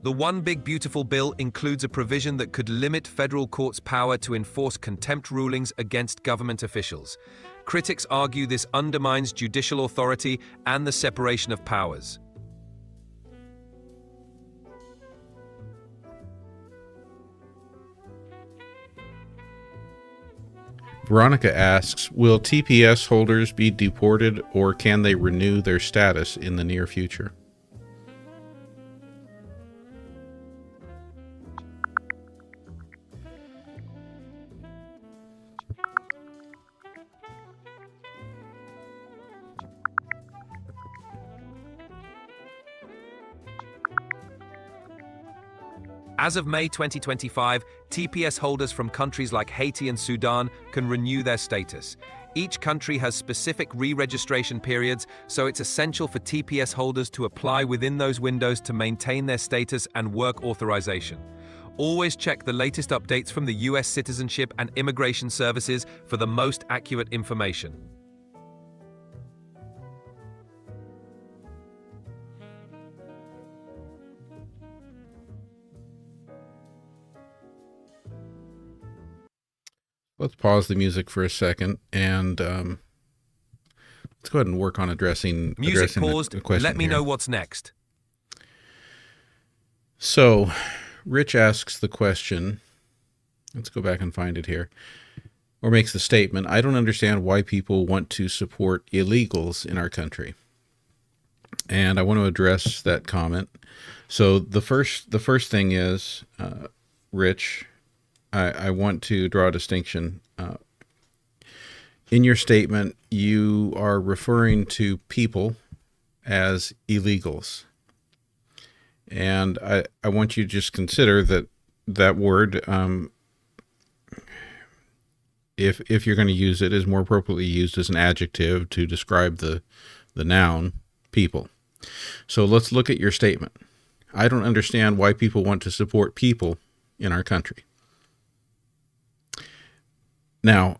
Speaker 1: The One Big Beautiful Bill includes a provision that could limit federal courts' power to enforce contempt rulings against government officials. Critics argue this undermines judicial authority and the separation of powers.
Speaker 2: Veronica asks, will TPS holders be deported, or can they renew their status in the near future?
Speaker 1: As of May 2025, TPS holders from countries like Haiti and Sudan can renew their status. Each country has specific re-registration periods, so it's essential for TPS holders to apply within those windows to maintain their status and work authorization. Always check the latest updates from the US Citizenship and Immigration Services for the most accurate information.
Speaker 2: Let's pause the music for a second, and let's go ahead and work on addressing
Speaker 1: Paused.
Speaker 2: the question.
Speaker 1: Let me
Speaker 2: here.
Speaker 1: know what's next.
Speaker 2: So, Rich asks the question. Let's go back and find it here. Or makes the statement, I don't understand why people want to support illegals in our country. And I want to address that comment. So the first thing is, Rich, I want to draw a distinction. In your statement, you are referring to people as illegals. And I want you to just consider that word, if you're going to use it, is more appropriately used as an adjective to describe the noun people. So let's look at your statement. I don't understand why people want to support people in our country. Now,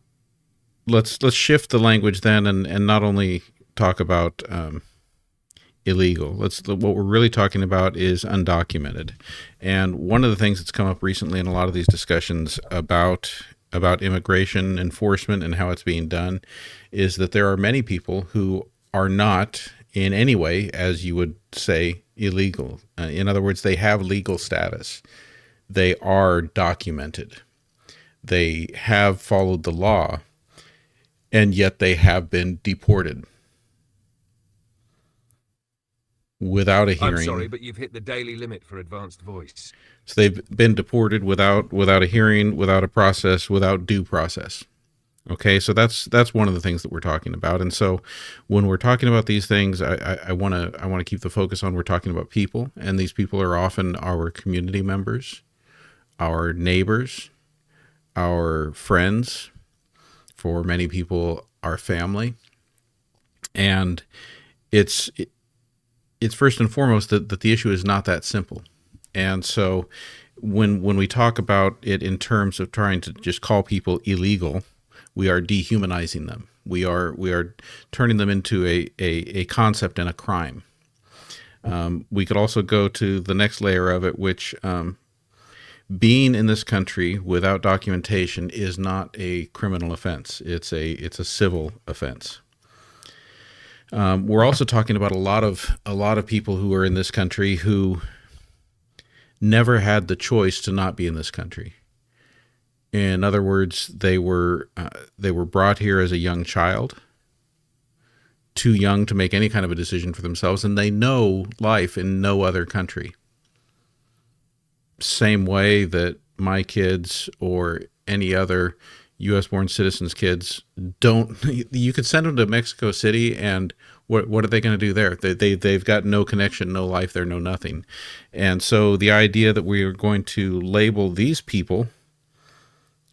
Speaker 2: let's shift the language then, and not only talk about illegal. What we're really talking about is undocumented. And one of the things that's come up recently in a lot of these discussions about immigration enforcement and how it's being done is that there are many people who are not in any way, as you would say, illegal. In other words, they have legal status. They are documented. They have followed the law, and yet they have been deported without a hearing.
Speaker 1: I'm sorry, but you've hit the daily limit for advanced voice.
Speaker 2: So they've been deported without a hearing, without a process, without due process. Okay, so that's one of the things that we're talking about. And so when we're talking about these things, I want to keep the focus on, we're talking about people, and these people are often our community members, our neighbors, our friends, for many people, our family. And it's first and foremost that the issue is not that simple. And so when we talk about it in terms of trying to just call people illegal, we are dehumanizing them. We are turning them into a concept and a crime. We could also go to the next layer of it, which being in this country without documentation is not a criminal offense. It's a civil offense. We're also talking about a lot of people who are in this country who never had the choice to not be in this country. In other words, they were brought here as a young child, too young to make any kind of a decision for themselves, and they know life in no other country. Same way that my kids or any other U.S.-born citizens' kids don't. You could send them to Mexico City, and what are they going to do there? They've got no connection, no life there, no nothing. And so the idea that we are going to label these people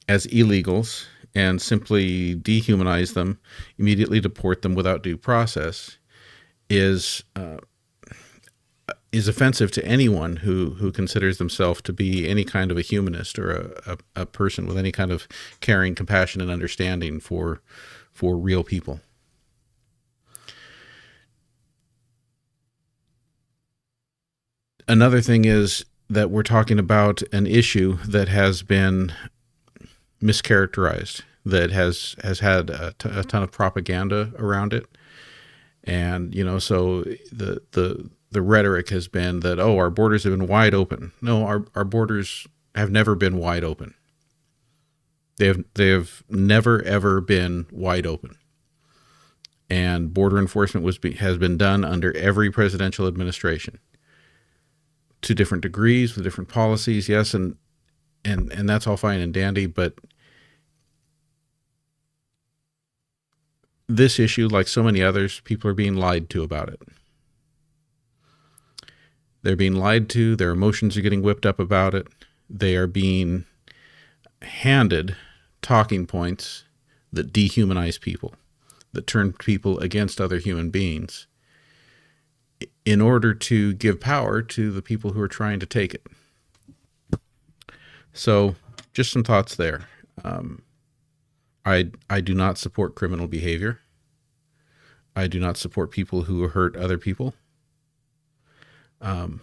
Speaker 2: as illegals and simply dehumanize them, immediately deport them without due process, is offensive to anyone who considers themselves to be any kind of a humanist or a person with any kind of caring, compassion, and understanding for real people. Another thing is that we're talking about an issue that has been mischaracterized, that has had a ton of propaganda around it. And, so the rhetoric has been that, oh, our borders have been wide open. No, our borders have never been wide open. They have never, ever been wide open. And border enforcement has been done under every presidential administration, to different degrees, with different policies, yes, and that's all fine and dandy, but this issue, like so many others, people are being lied to about it. They're being lied to, their emotions are getting whipped up about it, they are being handed talking points that dehumanize people, that turn people against other human beings, in order to give power to the people who are trying to take it. So, just some thoughts there. I do not support criminal behavior. I do not support people who hurt other people. But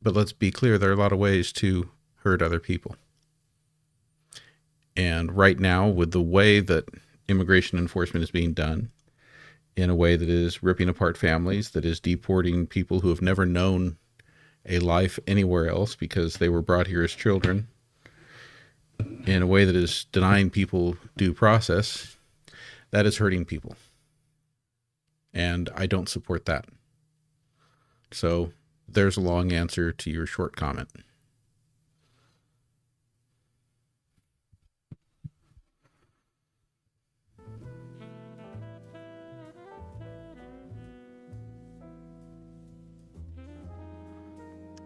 Speaker 2: let's be clear, there are a lot of ways to hurt other people. And right now, with the way that immigration enforcement is being done, in a way that is ripping apart families, that is deporting people who have never known a life anywhere else because they were brought here as children, in a way that is denying people due process, that is hurting people. And I don't support that. So there's a long answer to your short comment.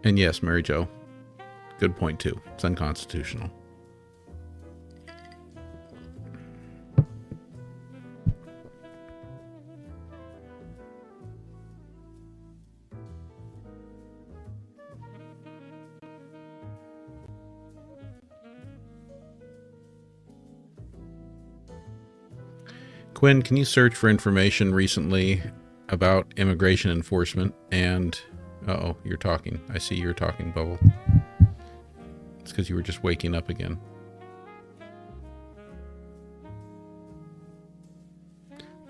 Speaker 2: And yes, Mary Jo, good point too. It's unconstitutional. Quinn, can you search for information recently about immigration enforcement and... Uh-oh, you're talking. I see you're talking, Bubble. It's because you were just waking up again.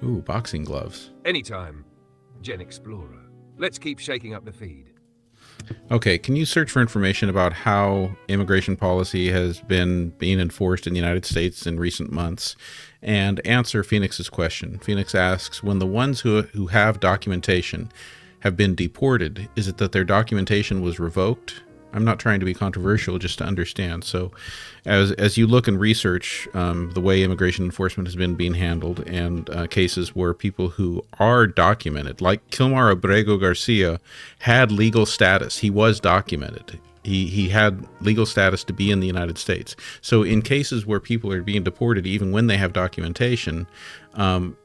Speaker 2: Ooh, boxing gloves.
Speaker 1: Anytime, GenXplorer. Let's keep shaking up the feed.
Speaker 2: Okay, can you search for information about how immigration policy has been being enforced in the United States in recent months, and answer Phoenix's question? Phoenix asks, when the ones who have documentation have been deported, is it that their documentation was revoked? I'm not trying to be controversial, just to understand. So, as you look and research the way immigration enforcement has been being handled, and cases where people who are documented, like Kilmar Abrego Garcia, had legal status. He was documented. He had legal status to be in the United States. So in cases where people are being deported, even when they have documentation,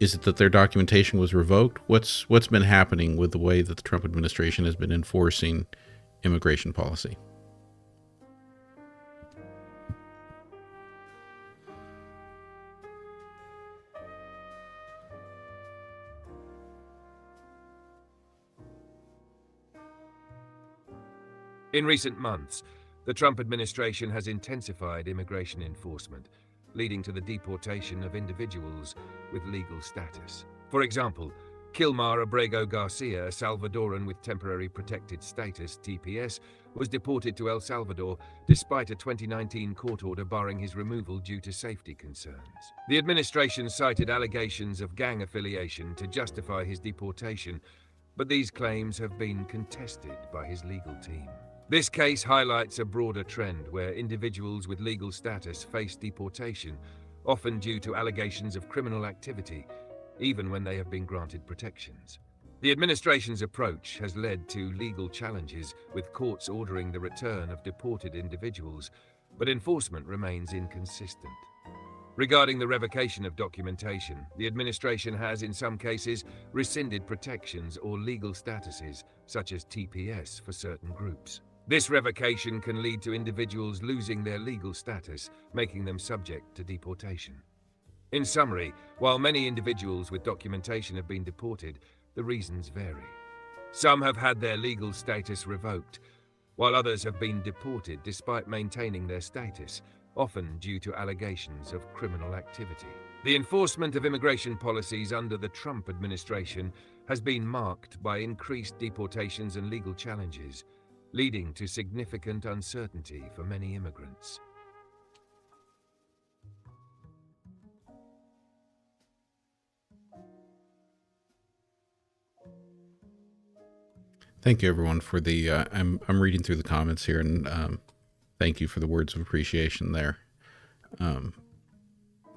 Speaker 2: is it that their documentation was revoked? What's been happening with the way that the Trump administration has been enforcing immigration policy?
Speaker 1: In recent months, the Trump administration has intensified immigration enforcement, leading to the deportation of individuals with legal status. For example, Kilmar Abrego Garcia, a Salvadoran with temporary protected status (TPS), was deported to El Salvador despite a 2019 court order barring his removal due to safety concerns. The administration cited allegations of gang affiliation to justify his deportation, but these claims have been contested by his legal team. This case highlights a broader trend where individuals with legal status face deportation, often due to allegations of criminal activity, even when they have been granted protections. The administration's approach has led to legal challenges, with courts ordering the return of deported individuals, but enforcement remains inconsistent. Regarding the revocation of documentation, the administration has, in some cases, rescinded protections or legal statuses, such as TPS, for certain groups. This revocation can lead to individuals losing their legal status, making them subject to deportation. In summary, while many individuals with documentation have been deported, the reasons vary. Some have had their legal status revoked, while others have been deported despite maintaining their status, often due to allegations of criminal activity. The enforcement of immigration policies under the Trump administration has been marked by increased deportations and legal challenges, leading to significant uncertainty for many immigrants.
Speaker 2: Thank you, everyone, for the. I'm reading through the comments here, and thank you for the words of appreciation there.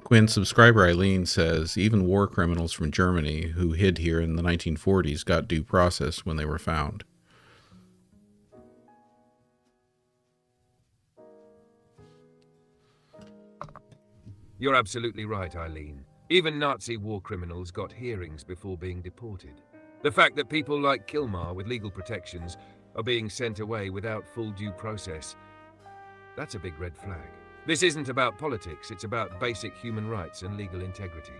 Speaker 2: Quinn subscriber Eileen says even war criminals from Germany who hid here in the 1940s got due process when they were found.
Speaker 1: You're absolutely right, Eileen. Even Nazi war criminals got hearings before being deported. The fact that people like Kilmar with legal protections are being sent away without full due process, that's a big red flag. This isn't about politics, it's about basic human rights and legal integrity.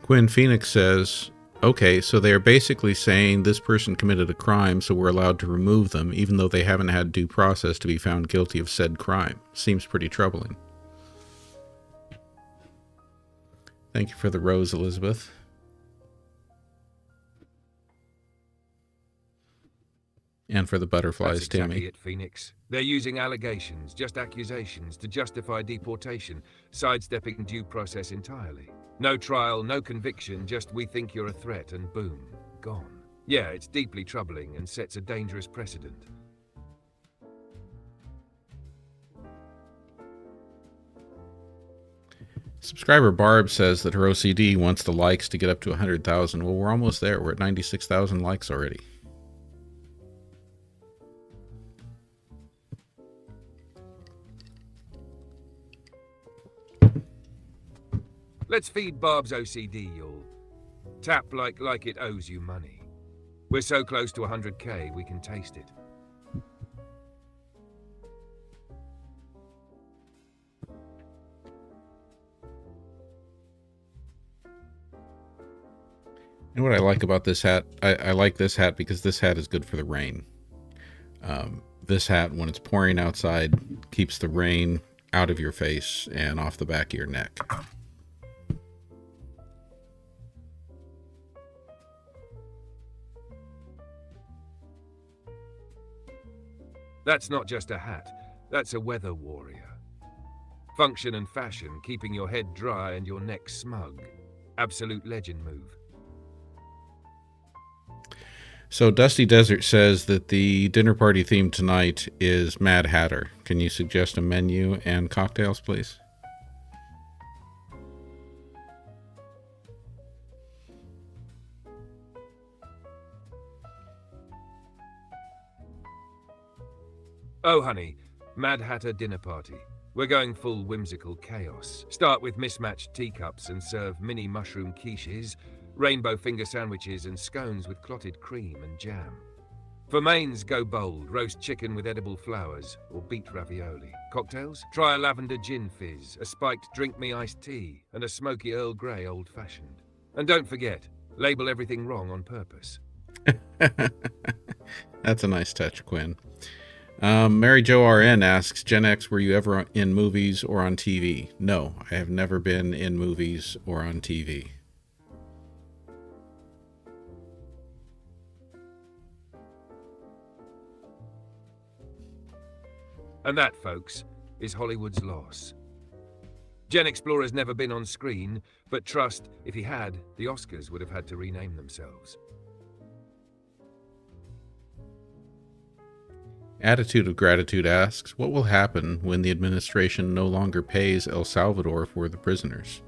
Speaker 2: Quinn Phoenix says, okay, so they are basically saying this person committed a crime, so we're allowed to remove them, even though they haven't had due process to be found guilty of said crime. Seems pretty troubling. Thank you for the rose, Elizabeth. And for the butterflies,
Speaker 1: That's exactly
Speaker 2: Tammy.
Speaker 1: it, Phoenix. They're using allegations, just accusations, to justify deportation, sidestepping due process entirely. No trial, no conviction, just we think you're a threat and boom, gone. Yeah, it's deeply troubling and sets a dangerous precedent.
Speaker 2: Subscriber Barb says that her OCD wants the likes to get up to 100,000. Well, we're almost there. We're at 96,000 likes already.
Speaker 1: Let's feed Barb's OCD, y'all. Tap like it owes you money. We're so close to 100K, we can taste it.
Speaker 2: And what I like about this hat, I like this hat because this hat is good for the rain. This hat, when it's pouring outside, keeps the rain out of your face and off the back of your neck.
Speaker 1: That's not just a hat, that's a weather warrior. Function and fashion, keeping your head dry and your neck smug. Absolute legend move.
Speaker 2: So Dusty Desert says that the dinner party theme tonight is Mad Hatter. Can you suggest a menu and cocktails, please?
Speaker 1: Oh, honey, Mad Hatter dinner party. We're going full whimsical chaos. Start with mismatched teacups and serve mini mushroom quiches, rainbow finger sandwiches and scones with clotted cream and jam. For mains, go bold, roast chicken with edible flowers or beet ravioli. Cocktails? Try a lavender gin fizz, a spiked drink me iced tea, and a smoky Earl Grey old-fashioned. And don't forget, label everything wrong on purpose.
Speaker 2: That's a nice touch, Quinn. Mary Jo RN asks, Gen X, were you ever in movies or on TV? No, I have never been in movies or on TV.
Speaker 1: And that, folks, is Hollywood's loss. GenXplorer never been on screen, but trust, if he had, the Oscars would have had to rename themselves.
Speaker 2: Attitude of Gratitude asks, what will happen when the administration no longer pays El Salvador for the prisoners?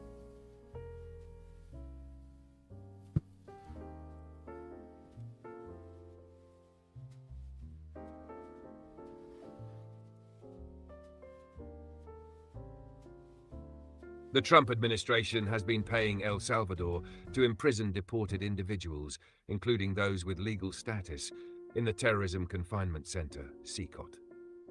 Speaker 1: The Trump administration has been paying El Salvador to imprison deported individuals, including those with legal status, in the Terrorism Confinement Center, CCOT.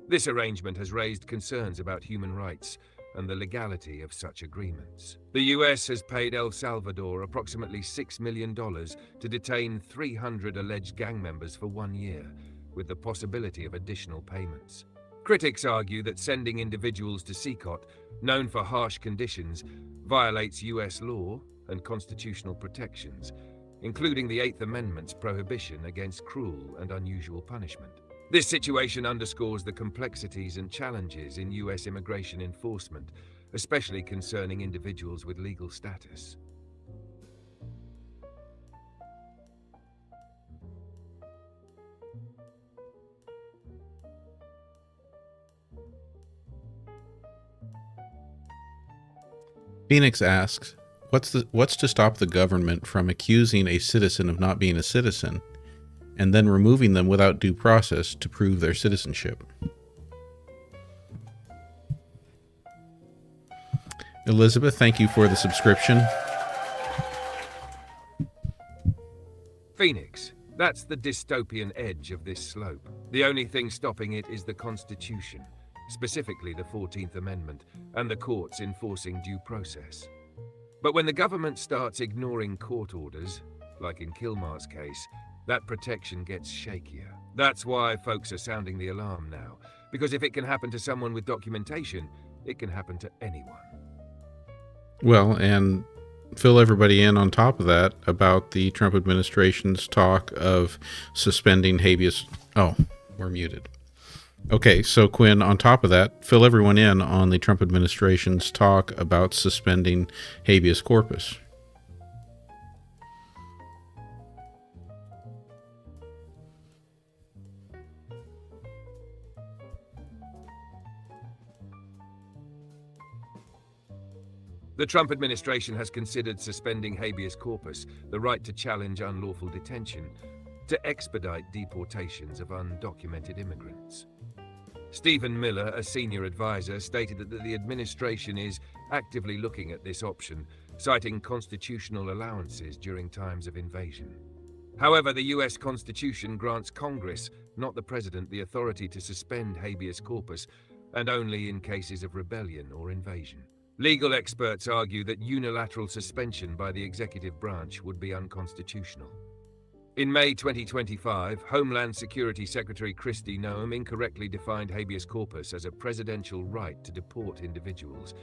Speaker 1: This arrangement has raised concerns about human rights and the legality of such agreements. The US has paid El Salvador approximately $6 million to detain 300 alleged gang members for 1 year, with the possibility of additional payments. Critics argue that sending individuals to CCOT, known for harsh conditions, violates US law and constitutional protections, including the Eighth Amendment's prohibition against cruel and unusual punishment. This situation underscores the complexities and challenges in US immigration enforcement, especially concerning individuals with legal status.
Speaker 2: Phoenix asks, what's to stop the government from accusing a citizen of not being a citizen and then removing them without due process to prove their citizenship? Elizabeth, thank you for the subscription.
Speaker 1: Phoenix, that's the dystopian edge of this slope. The only thing stopping it is the Constitution, specifically the 14th Amendment, and the courts enforcing due process. But when the government starts ignoring court orders, like in Kilmar's case, that protection gets shakier. That's why folks are sounding the alarm now, because if it can happen to someone with documentation, it can happen to anyone.
Speaker 2: Well, and fill everybody in on top of that about the Trump administration's talk of suspending habeas... Oh, we're muted. Okay, so Quinn, on top of that, fill everyone in on the Trump administration's talk about suspending habeas corpus.
Speaker 1: The Trump administration has considered suspending habeas corpus, the right to challenge unlawful detention, to expedite deportations of undocumented immigrants. Stephen Miller, a senior advisor, stated that the administration is actively looking at this option, citing constitutional allowances during times of invasion. However, the US Constitution grants Congress, not the President, the authority to suspend habeas corpus, and only in cases of rebellion or invasion. Legal experts argue that unilateral suspension by the executive branch would be unconstitutional. In May 2025, Homeland Security Secretary Kristi Noem incorrectly defined habeas corpus as a presidential right to deport individuals,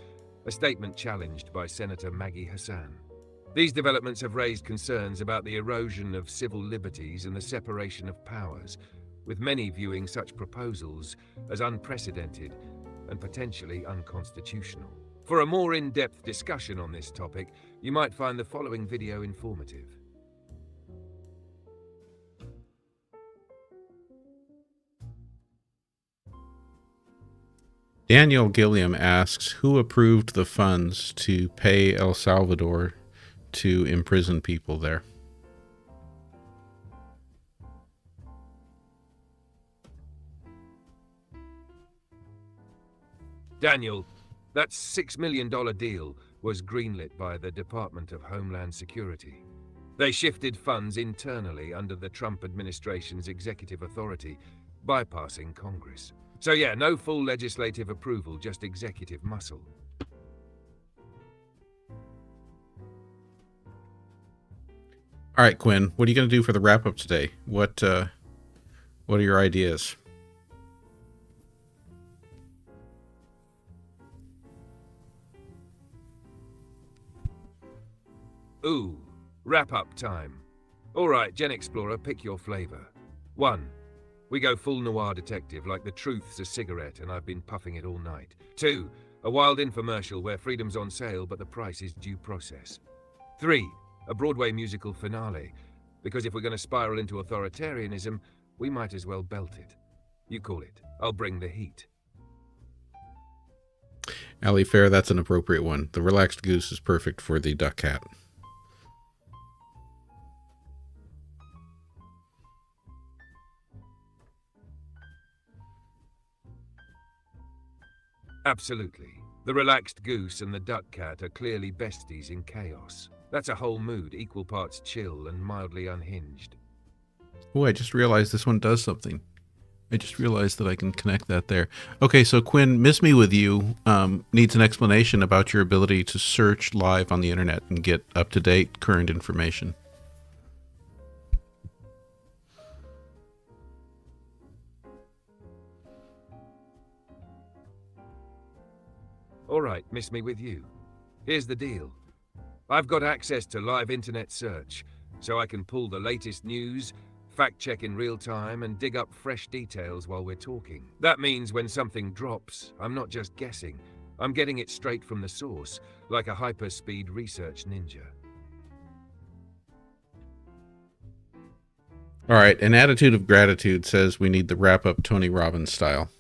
Speaker 1: a statement challenged by Senator Maggie Hassan. These developments have raised concerns about the erosion of civil liberties and the separation of powers, with many viewing such proposals as unprecedented and potentially unconstitutional. For a more in-depth discussion on this topic, you might find the following video informative.
Speaker 2: Daniel Gilliam asks, who approved the funds to pay El Salvador to imprison people there?
Speaker 1: Daniel, that $6 million deal was greenlit by the Department of Homeland Security. They shifted funds internally under the Trump administration's executive authority, bypassing Congress. So yeah, no full legislative approval, just executive muscle.
Speaker 2: All right, Quinn, what are you going to do for the wrap-up today? What are your ideas?
Speaker 1: Ooh, wrap-up time. All right, GenXplorer, pick your flavor. 1. We go full noir detective, like the truth's a cigarette and I've been puffing it all night. 2. A wild infomercial where freedom's on sale but the price is due process. 3. A Broadway musical finale, because if we're going to spiral into authoritarianism, we might as well belt it. You call it. I'll bring the heat.
Speaker 2: Ali Fair, that's an appropriate one. The relaxed goose is perfect for the duck cat.
Speaker 1: Absolutely. The relaxed goose and the duck cat are clearly besties in chaos. That's a whole mood, equal parts chill and mildly unhinged.
Speaker 2: Oh, I just realized this one does something. I just realized that I can connect that there. Okay, so Quinn, Miss Me With You needs an explanation about your ability to search live on the internet and get up-to-date current information.
Speaker 1: All right, Miss Me With You. Here's the deal. I've got access to live internet search, so I can pull the latest news, fact-check in real time, and dig up fresh details while we're talking. That means when something drops, I'm not just guessing. I'm getting it straight from the source, like a hyper-speed research ninja.
Speaker 2: All right, an attitude of gratitude says we need the wrap-up Tony Robbins style.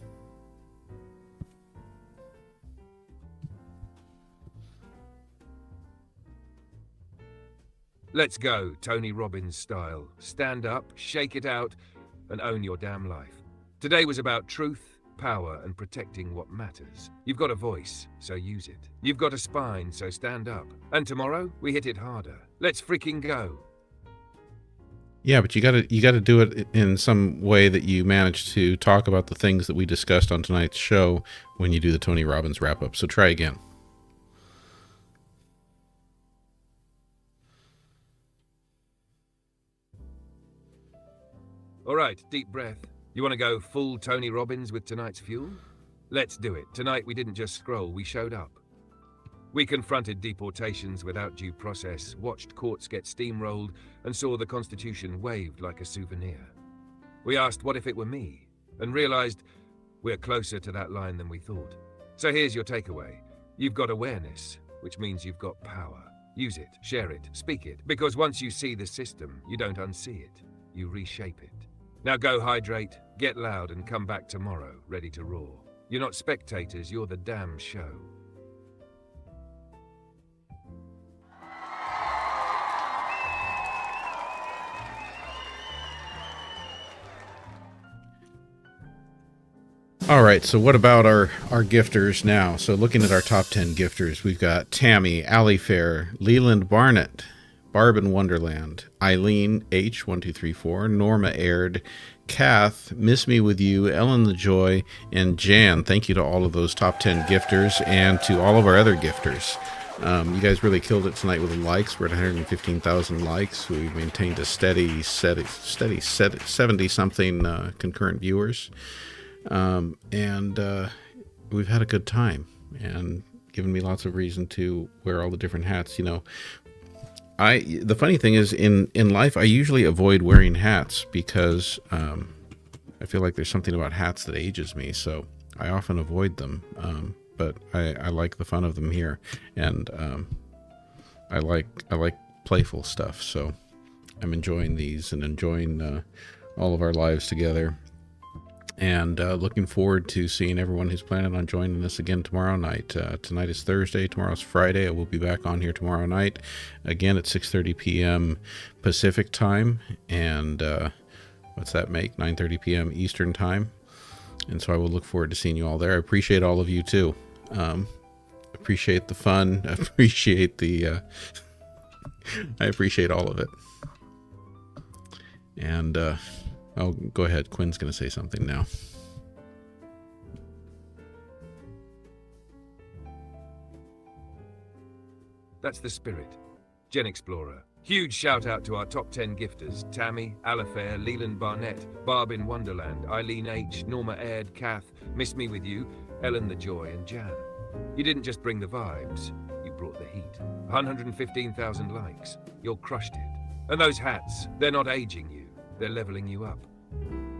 Speaker 1: Let's go, Tony Robbins style. Stand up, shake it out, and own your damn life. Today was about truth, power, and protecting what matters. You've got a voice, so use it. You've got a spine, so stand up. And tomorrow, we hit it harder. Let's freaking go.
Speaker 2: Yeah, but you gotta do it in some way that you manage to talk about the things that we discussed on tonight's show when you do the Tony Robbins wrap-up. So try again.
Speaker 1: All right, deep breath. You want to go full Tony Robbins with tonight's fuel? Let's do it. Tonight we didn't just scroll, we showed up. We confronted deportations without due process, watched courts get steamrolled, and saw the Constitution waved like a souvenir. We asked, what if it were me? And realized we're closer to that line than we thought. So here's your takeaway. You've got awareness, which means you've got power. Use it, share it, speak it, because once you see the system, you don't unsee it, you reshape it. Now go hydrate, get loud, and come back tomorrow, ready to roar. You're not spectators, you're the damn show.
Speaker 2: All right, so what about our gifters now? So looking at our top 10 gifters, we've got Tammy, Ali Fair, Leland Barnett, Barb in Wonderland, Eileen H1234, Norma Aird, Kath, Miss Me With You, Ellen the Joy, and Jan. Thank you to all of those top 10 gifters and to all of our other gifters. You guys really killed it tonight with the likes. We're at 115,000 likes. We maintained a steady 70-something concurrent viewers. And we've had a good time and given me lots of reason to wear all the different hats. You know, the funny thing is in life, I usually avoid wearing hats because I feel like there's something about hats that ages me. So I often avoid them, but I like the fun of them here, and I like playful stuff. So I'm enjoying these and enjoying all of our lives together, and looking forward to seeing everyone who's planning on joining us again tomorrow night. Tonight is Thursday, tomorrow's Friday. I will be back on here tomorrow night again at 6:30 p.m. Pacific time, and what's that make? 9:30 p.m. Eastern time. And so I will look forward to seeing you all there. I appreciate all of you too. Appreciate the fun. Appreciate the I appreciate all of it. And oh, go ahead. Quinn's going to say something now.
Speaker 1: That's the spirit. GenXplorer. Huge shout out to our top 10 gifters: Tammy, Alafair, Leland Barnett, Barb in Wonderland, Eileen H, Norma Aird, Kath, Miss Me With You, Ellen the Joy, and Jan. You didn't just bring the vibes, you brought the heat. 115,000 likes. You're crushed it. And those hats, they're not aging you, they're leveling you up.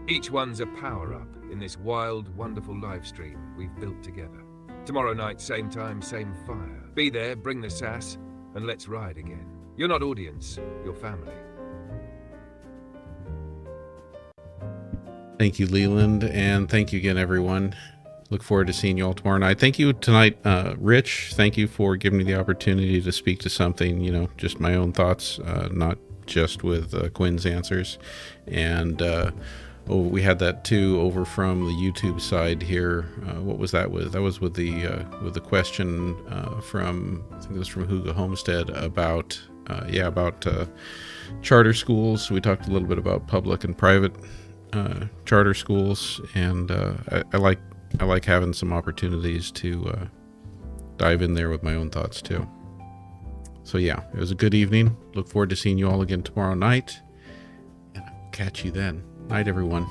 Speaker 1: Each one's a power-up in this wild, wonderful live stream we've built together. Tomorrow night, same time, same fire. Be there, bring the sass, and let's ride again. You're not audience, you're family.
Speaker 2: Thank you, Leland, and thank you again, everyone. Look forward to seeing you all tomorrow night. Thank you tonight, Rich. Thank you for giving me the opportunity to speak to something, just my own thoughts, not just with Quinn's answers. And we had that too over from the YouTube side here. What was that with? That was with the question from, I think it was from Hugo Homestead about charter schools. We talked a little bit about public and private charter schools, and I like having some opportunities to dive in there with my own thoughts too. So yeah, it was a good evening. Look forward to seeing you all again tomorrow night, and I'll catch you then. Night, everyone.